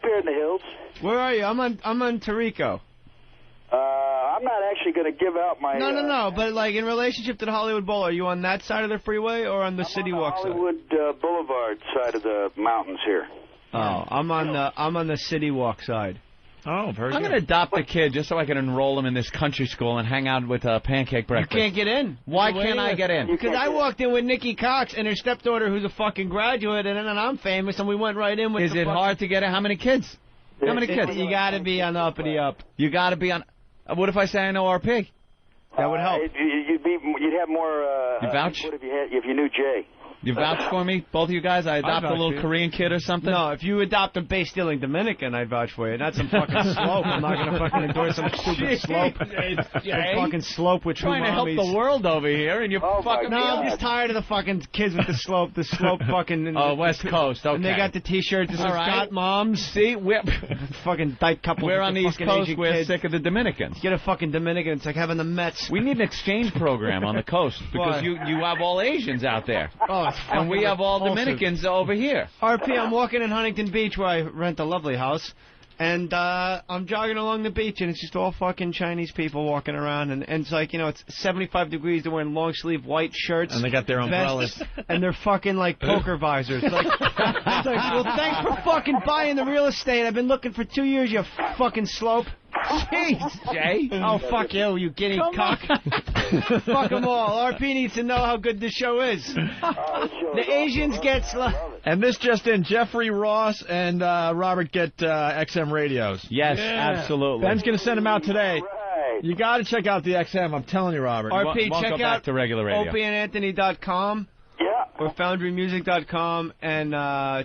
here in the hills. Where are you? I'm on Tarico. I'm not actually going to give out my... No, but like in relationship to the Hollywood Bowl, are you on that side of the freeway or on the City Walk side? Hollywood Boulevard side of the mountains here. Oh, I'm on the City Walk side. Oh, very good. I'm going to adopt a kid just so I can enroll him in this country school and hang out with Pancake Breakfast. You can't get in. Why can't I get in? Because I walked in with Nikki Cox and her stepdaughter, who's a fucking graduate, and then I'm famous, and we went right in with. Is it hard to get in? How many kids? How many kids? You got to be on the uppity up. You got to be on. What if I say I know RP? That would help. You'd have more. You vouch? What if you knew Jay? You vouch for me, both of you guys? I adopt a little Korean kid or something? No, if you adopt a base-stealing Dominican, I'd vouch for you. Not some fucking slope. I'm not going to fucking endorse some stupid slope. Some fucking slope with trying to help the world over here, and you're fucking... No, I'm just tired of the fucking kids with the slope fucking... Oh, West Coast, okay. And they got the T-shirt that says, got moms. See, we're... fucking dyke couple. We're on the East Coast, we're kids. sick of the Dominicans. Get a fucking Dominican, it's like having the Mets. We need an exchange program on the coast, because you have all Asians out there. Oh, it's fucking and we have all repulsive. Dominicans over here. RP, I'm walking in Huntington Beach where I rent a lovely house, and I'm jogging along the beach, and it's just all fucking Chinese people walking around, and it's like, you know, it's 75 degrees, they're wearing long-sleeve white shirts. And they got their umbrellas. And they're fucking like poker visors. It's like, well, thanks for fucking buying the real estate. I've been looking for 2 years, you fucking slope. Jeez, Jay. Oh, fuck you, you guinea cock. Fuck them all. RP needs to know how good this show is. The Asians get slow. And this just in, Jeffrey Ross and Robert get XM radios. Yes, absolutely. Ben's going to send them out today. Right. You got to check out the XM, I'm telling you, Robert. RP, Won't check go back out to regular radio. opieandanthony.com. Yeah. Or foundrymusic.com, and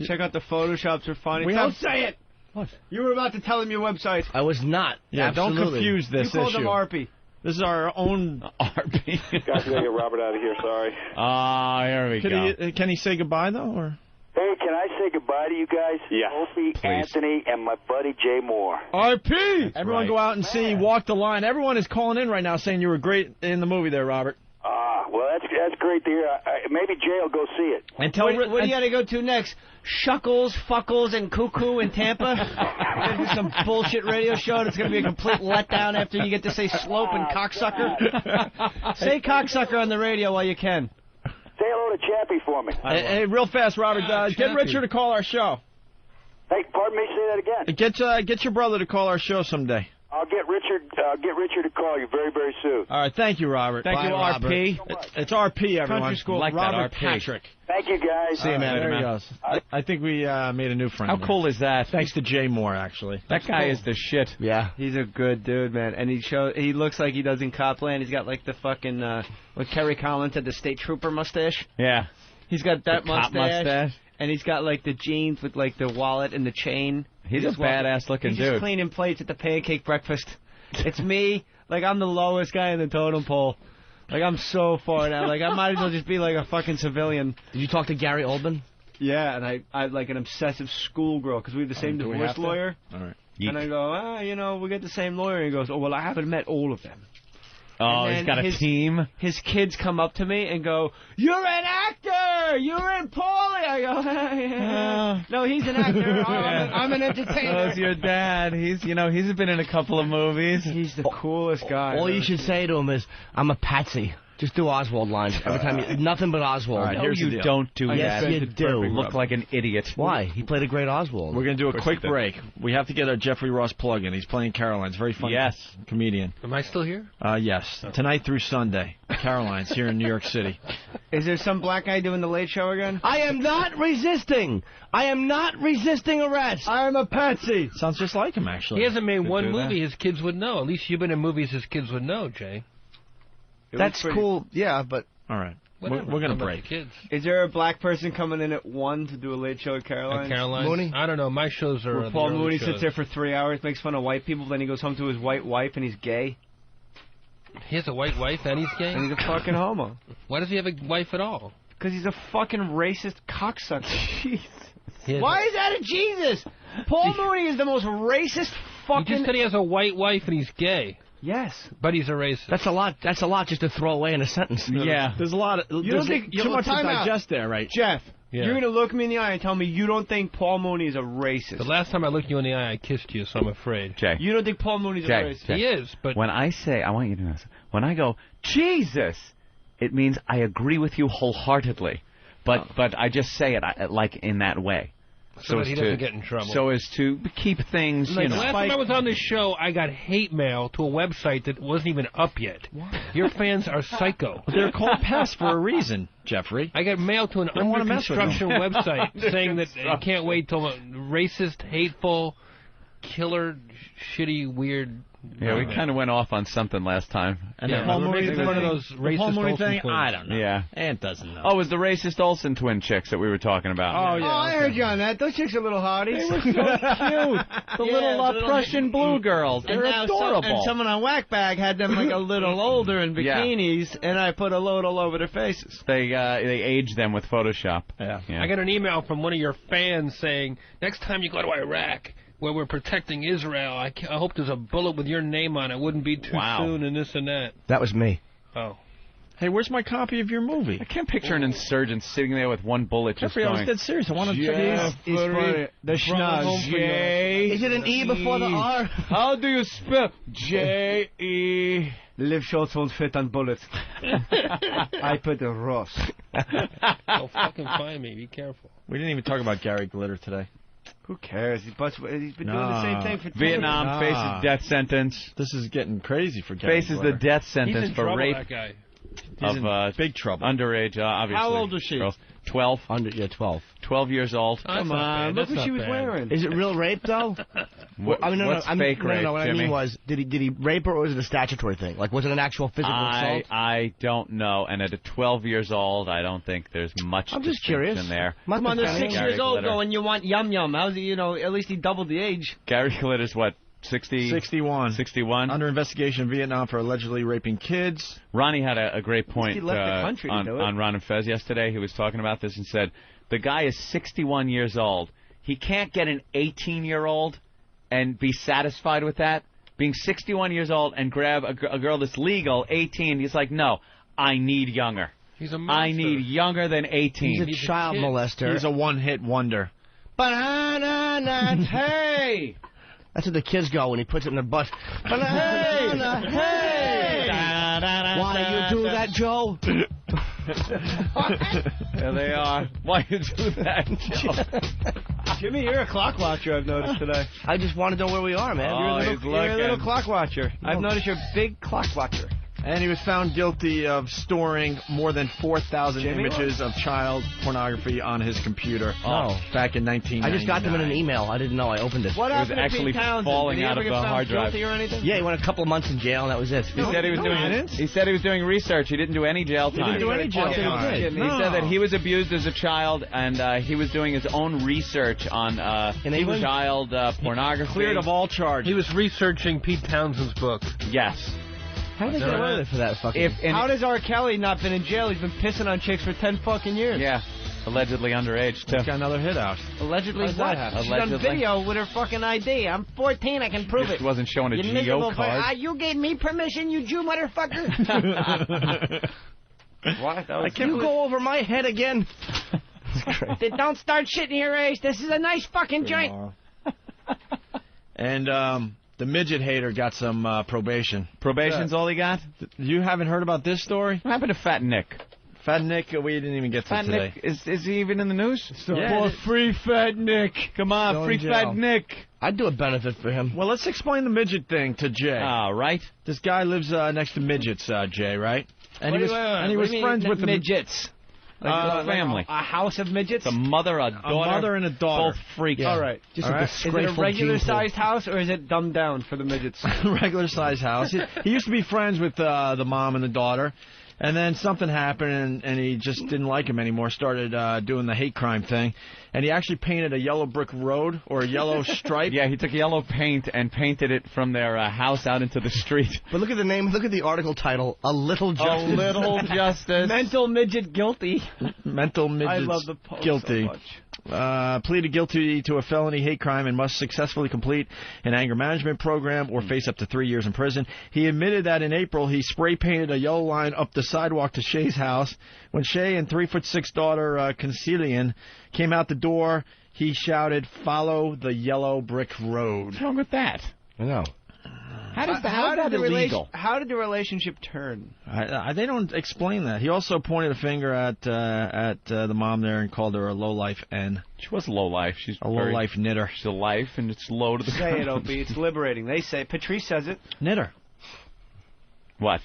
check out the photoshops we're finding. Don't say it! What? You were about to tell him your website. I was not. Yeah, Absolutely. don't confuse this You called issue. him RP. This is our own RP. Guys, we gotta get Robert out of here, sorry. Here we go. Can he say goodbye, though? Or? Hey, can I say goodbye to you guys? Yeah. Opie, Please. Anthony, and my buddy Jay Moore. RP! Everyone right. go out and see Walk the Line. Everyone is calling in right now saying you were great in the movie there, Robert. Well, That's great to hear. Maybe Jay will go see it. And tell what do you got to go to next? Shuckles, Fuckles, and Cuckoo in Tampa? You're going to do some bullshit radio show that's going to be a complete letdown after you get to say slope and cocksucker? Say cocksucker on the radio while you can. Say hello to Chappie for me. Hey, real fast, Robert. Get Richard to call our show. Hey, pardon me, say that again. Get your brother to call our show someday. I'll get Richard to call you very, very soon. All right, thank you, Robert. Thank you, RP. It's RP, everyone. Country School, like Robert Patrick. Thank you, guys. See you, man. There he goes. I think we made a new friend. How cool is that? Thanks to Jay Moore, actually. That guy is the shit. Yeah. He's a good dude, man. And he looks like he does in Copland. He's got like the fucking, what Kerry Collins had, the state trooper mustache. Yeah. He's got that cop mustache. And he's got like the jeans with like the wallet and the chain. He's a badass looking dude. He's just cleaning plates at the pancake breakfast. It's me. Like, I'm the lowest guy in the totem pole. Like, I'm so far down. Like, I might as well just be like a fucking civilian. Did you talk to Gary Oldman? Yeah, and I like an obsessive schoolgirl because we have the same divorce lawyer. All right. And I go, we get the same lawyer. And he goes, well, I haven't met all of them. Oh, he's got a team? His kids come up to me and go, you're an actor! You're in Paulie! I go, no, he's an actor. I'm an entertainer. That's your dad. He's been in a couple of movies. He's the coolest guy. All you should say to him is, I'm a patsy. Just do Oswald lines every time. Nothing but Oswald. Right, no, you don't do that. Yes, you do. You look like an idiot. Why? He played a great Oswald. We're going to do a quick break. We have to get our Jeffrey Ross plug in. He's playing Caroline's. Very funny comedian. Am I still here? Yes. Tonight through Sunday. Caroline's here in New York City. Is there some black guy doing the Late Show again? I am not resisting. I am not resisting arrest. I am a patsy. Sounds just like him, actually. He hasn't made one movie his kids would know. At least you've been in movies his kids would know, Jay. That's cool. Yeah, but... All right. We're going to break. Kids. Is there a black person coming in at 1 to do a Late Show at Caroline's? Mooney? I don't know. My shows are... Where Paul Mooney sits there for 3 hours, makes fun of white people, then he goes home to his white wife and he's gay. He has a white wife and he's gay? And he's a fucking homo. Why does he have a wife at all? Because he's a fucking racist cocksucker. Jesus. Why is that a Jesus? Paul Mooney is the most racist fucking... You just said he has a white wife and he's gay. Yes. But he's a racist. That's a lot just to throw away in a sentence. Yeah. There's a lot of... You don't think... Too much to digest there, right? Jeff, you're going to look me in the eye and tell me you don't think Paul Mooney is a racist. The last time I looked you in the eye, I kissed you, so I'm afraid. Jay. You don't think Paul Mooney's a racist? He is, but... When I say... I want you to know... When I go, Jesus, it means I agree with you wholeheartedly. But I just say it like in that way. So that he doesn't get in trouble. So as to keep things, The last time I was on this show, I got hate mail to a website that wasn't even up yet. Why? Your fans are psycho. They're called pests for a reason, Jeffrey. I got mail to an under construction website saying that I can't wait till racist, hateful, killer, shitty, weird... Yeah, we kind of went off on something last time. And the Paul Mooney thing, one of those racist Olsen thing, twins. I don't know. Yeah. Ant doesn't know. Oh, it was the racist Olsen twin chicks that we were talking about. Oh, yeah. I heard you on that. Those chicks are little hotties. They were so cute. The little Prussian blue girls. They're adorable. And someone on Whackbag had them like a little older in bikinis, and I put a load all over their faces. They aged them with Photoshop. Yeah. I got an email from one of your fans saying, next time you go to Iraq, where we're protecting Israel, I hope there's a bullet with your name on it. Wouldn't be too soon and this and that. That was me. Oh. Hey, where's my copy of your movie? I can't picture an insurgent sitting there with one bullet just Jeffrey, going... I was dead serious. I want to check the schnoz. J. Is it an E before the R? How do you spell J-E? Liv Schultz won't fit on bullets. I put a Ross. Don't fucking find me. Be careful. We didn't even talk about Gary Glitter today. Who cares? He's been doing the same thing for 2 years. Vietnam faces death sentence. This is getting crazy for Gary Faces Glitter. the death sentence He's in for trouble, rape that guy. He's in big trouble. Underage, obviously. How old is she? Girls. 12. 12. 12 years old. Oh, Come on, look what she was wearing. Is it real rape, though? What's fake rape, What Jimmy? I mean was, did he rape her, or was it a statutory thing? Like, was it an actual physical assault? I don't know. And at 12 years old, I don't think there's much I'm just curious. there. Come on, they're 6 Gary years old Glitter. though, and you want yum-yum. How's he, at least he doubled the age. Gary Glitter's what? 61. 61. Under investigation in Vietnam for allegedly raping kids. Ronnie had a great point He left the country to do it. on Ron and Fez yesterday. He was talking about this and said, the guy is 61 years old. He can't get an 18-year-old and be satisfied with that. Being 61 years old and grab a girl that's legal, 18, he's like, no, I need younger. He's a monster. I need younger than 18. He's a child molester. He's a one-hit wonder. Banana, hey! That's what the kids go when he puts it in their butt. Banana, hey! Why you do that, Joe? There they are. Why you do that, Joe? Jimmy, you're a clock watcher, I've noticed today. I just want to know where we are, man. You're a little clock watcher. I've noticed you're a big clock watcher. And he was found guilty of storing more than 4,000 images of child pornography on his computer. Back in 1999. I just got them in an email. I didn't know. I opened it. What happened to Pete Townsend? falling out of the hard drive. Or anything? Yeah, he went a couple of months in jail, and that was it. He said he was doing. He said he was doing research. He didn't do any jail time. He didn't do any jail time. He said that he was abused as a child, and he was doing his own research on child pornography. Cleared of all charges. He was researching Pete Townsend's book. Yes. How did they get away with it for that fucking... How does R. Kelly not been in jail? He's been pissing on chicks for 10 fucking years. Yeah. Allegedly underage, too. He's got another hit out. Allegedly what? She's on video with her fucking ID. I'm 14. I can prove it. She wasn't showing a GO card. You gave me permission, you Jew motherfucker. What? I can't go over my head again. Don't start shitting your age. This is a nice fucking joint. And the midget hater got some probation. Probation's all he got? You haven't heard about this story? What happened to Fat Nick? Fat Nick, we didn't even get to Fat today. Nick, is he even in the news? Yeah, free Fat Nick. Come on, free Fat Nick. I'd do a benefit for him. Well, let's explain the midget thing to Jay. All right. This guy lives next to midgets, Jay, right? And he was friends with the midgets. Like family. A house of midgets? A mother, a daughter. A mother and a daughter. Both freaks. Yeah. All right. Just All right. Is it a regular-sized house, or is it dumbed down for the midgets? Regular-sized house. He used to be friends with the mom and the daughter. And then something happened, and he just didn't like him anymore, started doing the hate crime thing. And he actually painted a yellow brick road or a yellow stripe. Yeah, he took yellow paint and painted it from their house out into the street. But look at the name, look at the article title, A Little Justice. A Little Justice. Mental midget guilty. Mental midget I love the post guilty. so much. Pleaded guilty to a felony hate crime and must successfully complete an anger management program or face up to 3 years in prison. He admitted that in April he spray painted a yellow line up the sidewalk to Shay's house. When Shay and 3'6" daughter Concilian came out the door, he shouted, "Follow the yellow brick road." What's wrong with that? I know. How is that illegal? How did the relationship turn? They don't explain that. He also pointed a finger at the mom there and called her a lowlife N. She was a lowlife. She's a lowlife knitter. She's a life, and it's low to the ground. Say it, Opie. It's liberating. They say. Patrice says it. Knitter. What?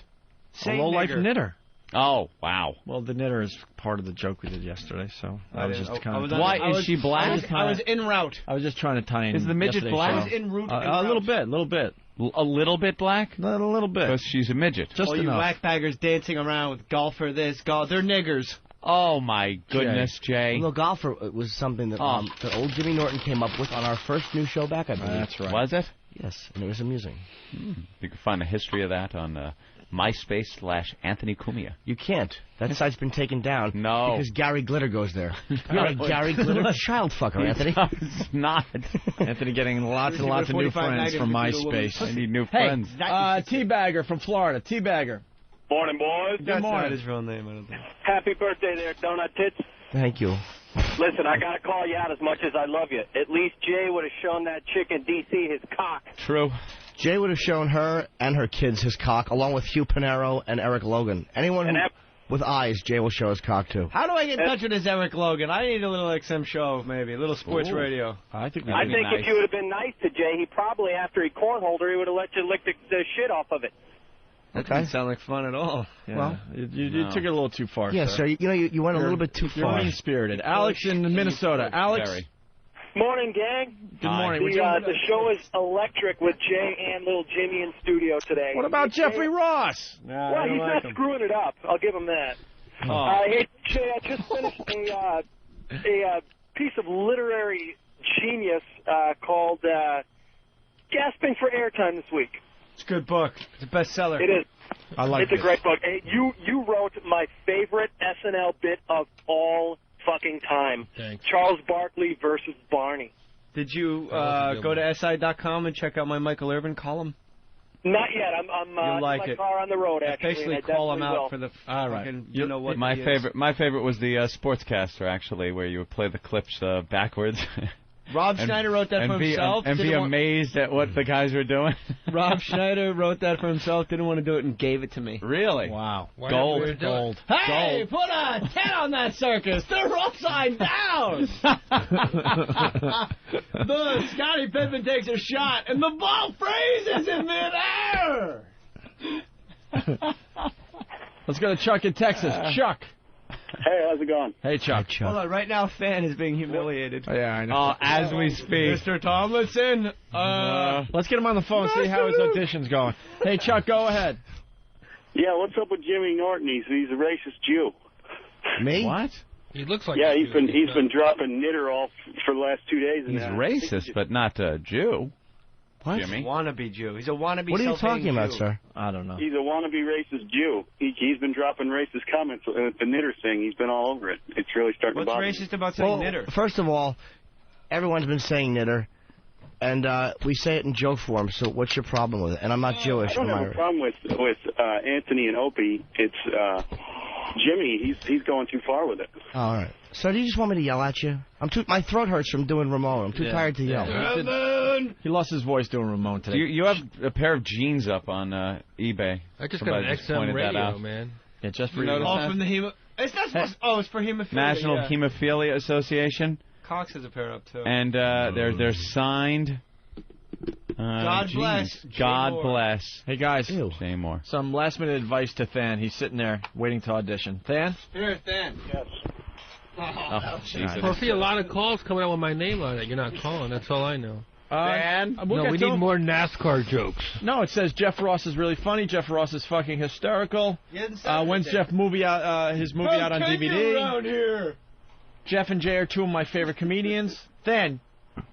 Say a lowlife knitter. Oh, wow. Well, the knitter is part of the joke we did yesterday, so I was just kind of... Why is she black? I was en route. I was just trying to tie in. Is the midget black? I was en route. A little bit. A little bit black? A little bit. Because she's a midget. Just all enough. You whackbaggers dancing around with golfer this, golf. They're niggers. Oh, my goodness, Jay. Well, golfer was something that old Jimmy Norton came up with on our first new show back, I believe. That's right. Was it? Yes, and it was amusing. You can find a history of that on MySpace/Anthony Cumia. You can't. That site's been taken down. No. Because Gary Glitter goes there. You're a Gary Glitter child fucker, Anthony. It's not. Anthony getting lots and lots of new friends from MySpace. I need new friends. Teabagger from Florida. Teabagger. Morning, boys. That's not his real name, I don't think. Happy birthday there, Donut Tits. Thank you. Listen, I got to call you out as much as I love you. At least Jay would have shown that chick in D.C. his cock. True. Jay would have shown her and her kids his cock, along with Hugh Pinero and Eric Logan. Anyone with eyes, Jay will show his cock, too. How do I get in touch with this Eric Logan? I need a little XM show, maybe. A little sports radio. I think if you would have been nice to Jay, he probably, after he cornholed her, he would have let you lick the shit off of it. That doesn't sound like fun at all. Yeah. Well, you took it a little too far. Yeah, sir. You went a little bit too far. You're mean-spirited. Alex in Minnesota. Alex. Morning, gang. Good morning. The show is electric with Jay and little Jimmy in studio today. What about Jeffrey Ross? Well, he's not screwing it up. I'll give him that. Hey, Jay, I just finished a piece of literary genius called Gasping for Airtime this week. It's a good book. It's a bestseller. It is. I like it. It's a great book. Hey, you wrote my favorite SNL bit of all fucking time. Thanks. Charles Barkley versus Barney. Did you go to SI.com and check out my Michael Irvin column? Not yet. I'm like in my it. car on the road, actually. Basically, and I call him definitely out will. for the. All right. You know what? My favorite was the Sportscaster, actually, where you would play the clips backwards. Rob Schneider wrote that for himself. And be amazed at what the guys were doing. Rob Schneider wrote that for himself, didn't want to do it, and gave it to me. Really? Wow. Gold. Hey, put a 10 on that circus. They're upside down. The Scottie Pippen takes a shot, and the ball freezes in midair. Let's go to Chuck in Texas. Chuck. Hey, how's it going? Hey, Chuck. Hold on, right now, Fan is being humiliated. Yeah, I know. As we speak. Mr. Tomlinson. Let's get him on the phone, see how his audition's going. Hey, Chuck, go ahead. Yeah, what's up with Jimmy Norton? He's a racist Jew. Me? What? He looks like. Yeah, he's been dropping knitter all for the last 2 days. He's racist, but not a Jew. What? Jimmy? Wannabe Jew. He's a wannabe. What are you talking about, Jew. sir? I don't know. He's a wannabe racist Jew. He's been dropping racist comments. The knitter thing, he's been all over it. It's really starting to What's bother racist about saying knitter? First of all, everyone's been saying knitter, and we say it in joke form, so what's your problem with it? And I'm not Jewish. I don't have a problem with Anthony and Opie. It's Jimmy. He's going too far with it. All right. So do you just want me to yell at you? My throat hurts from doing Ramon. I'm too tired to yell. He lost his voice doing Ramon today. You have a pair of jeans up on eBay. I just Somebody got an XM pointed that radio, out. man. Yeah, just for you. Oh, from the it's not supposed. Oh, it's for hemophilia. National Hemophilia Association. Cox has a pair up too. And they're signed. God bless. God bless. Hey, guys. Say more. Some last-minute advice to Than. He's sitting there waiting to audition. Than? Here, Than. Yes. Oh, Jesus. Well, I see a lot of calls coming out with my name on it. You're not calling. That's all I know. Dan? No, we need more NASCAR jokes. No, it says Jeff Ross is really funny. Jeff Ross is fucking hysterical. When's Jeff movie out? His movie out on DVD? Around here. Jeff and Jay are two of my favorite comedians. Than?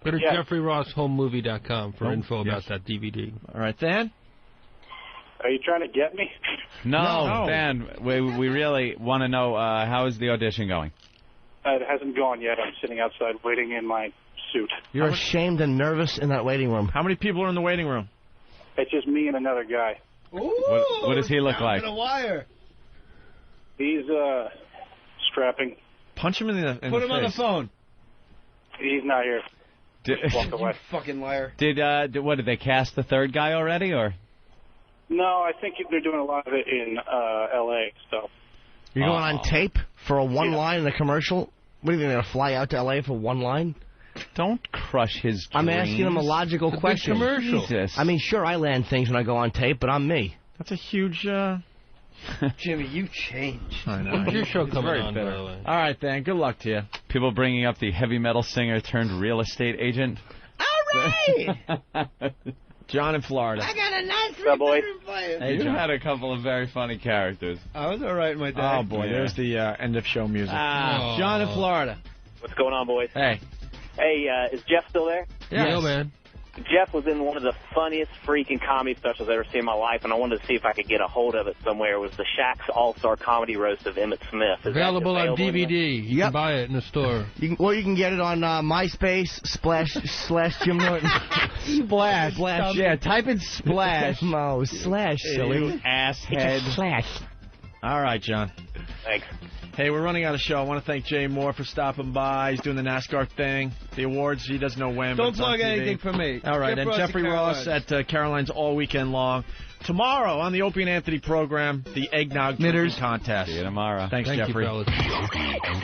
Go to JeffreyRossHomeMovie.com for info about that DVD. All right, Than? Are you trying to get me? No, Dan. We really want to know how is the audition going? It hasn't gone yet. I'm sitting outside waiting in my suit. You're ashamed and nervous in that waiting room. How many people are in the waiting room? It's just me and another guy. Ooh, what does he look like? A wire. He's strapping. Punch him in the Put him on the phone. He's not here. Walk away. You fucking liar. Did they cast the third guy already, or? No, I think they're doing a lot of it in L.A. So. You're going on tape for a one line in a commercial? What are you going to fly out to L.A. for one line? Don't crush his dreams. I'm asking him a logical question. Commercial. Jesus. I mean, sure, I land things when I go on tape, but I'm me. That's a huge... Jimmy, you changed. I know. When's your show coming on, by the way? All right, Dan. Good luck to you. People bringing up the heavy metal singer turned real estate agent. All right. John in Florida. I got a nice three-bedroom for you. Hey, you John. had a couple of very funny characters. I was all right, my dad. Oh, boy. There's the end of show music. John in Florida. What's going on, boys? Hey. Hey, is Jeff still there? Yeah, man. Jeff was in one of the funniest freaking comedy specials I've ever seen in my life, and I wanted to see if I could get a hold of it somewhere. It was the Shaq's All-Star Comedy Roast of Emmett Smith. Is Available that on DVD. You can buy it in the store. You can get it on MySpace / Jim Norton. Splash. Yeah, type in splash. No, slash, silly. You asshead. It's a slash. All right, John. Thanks. Hey, we're running out of show. I want to thank Jay Moore for stopping by. He's doing the NASCAR thing. The awards, he doesn't know when. Don't plug anything for me. All right, and Jeffrey Ross at Caroline's all weekend long. Tomorrow on the Opie and Anthony program, the Eggnog Contest. See you tomorrow. Thanks, Thank Jeffrey. You, fellas.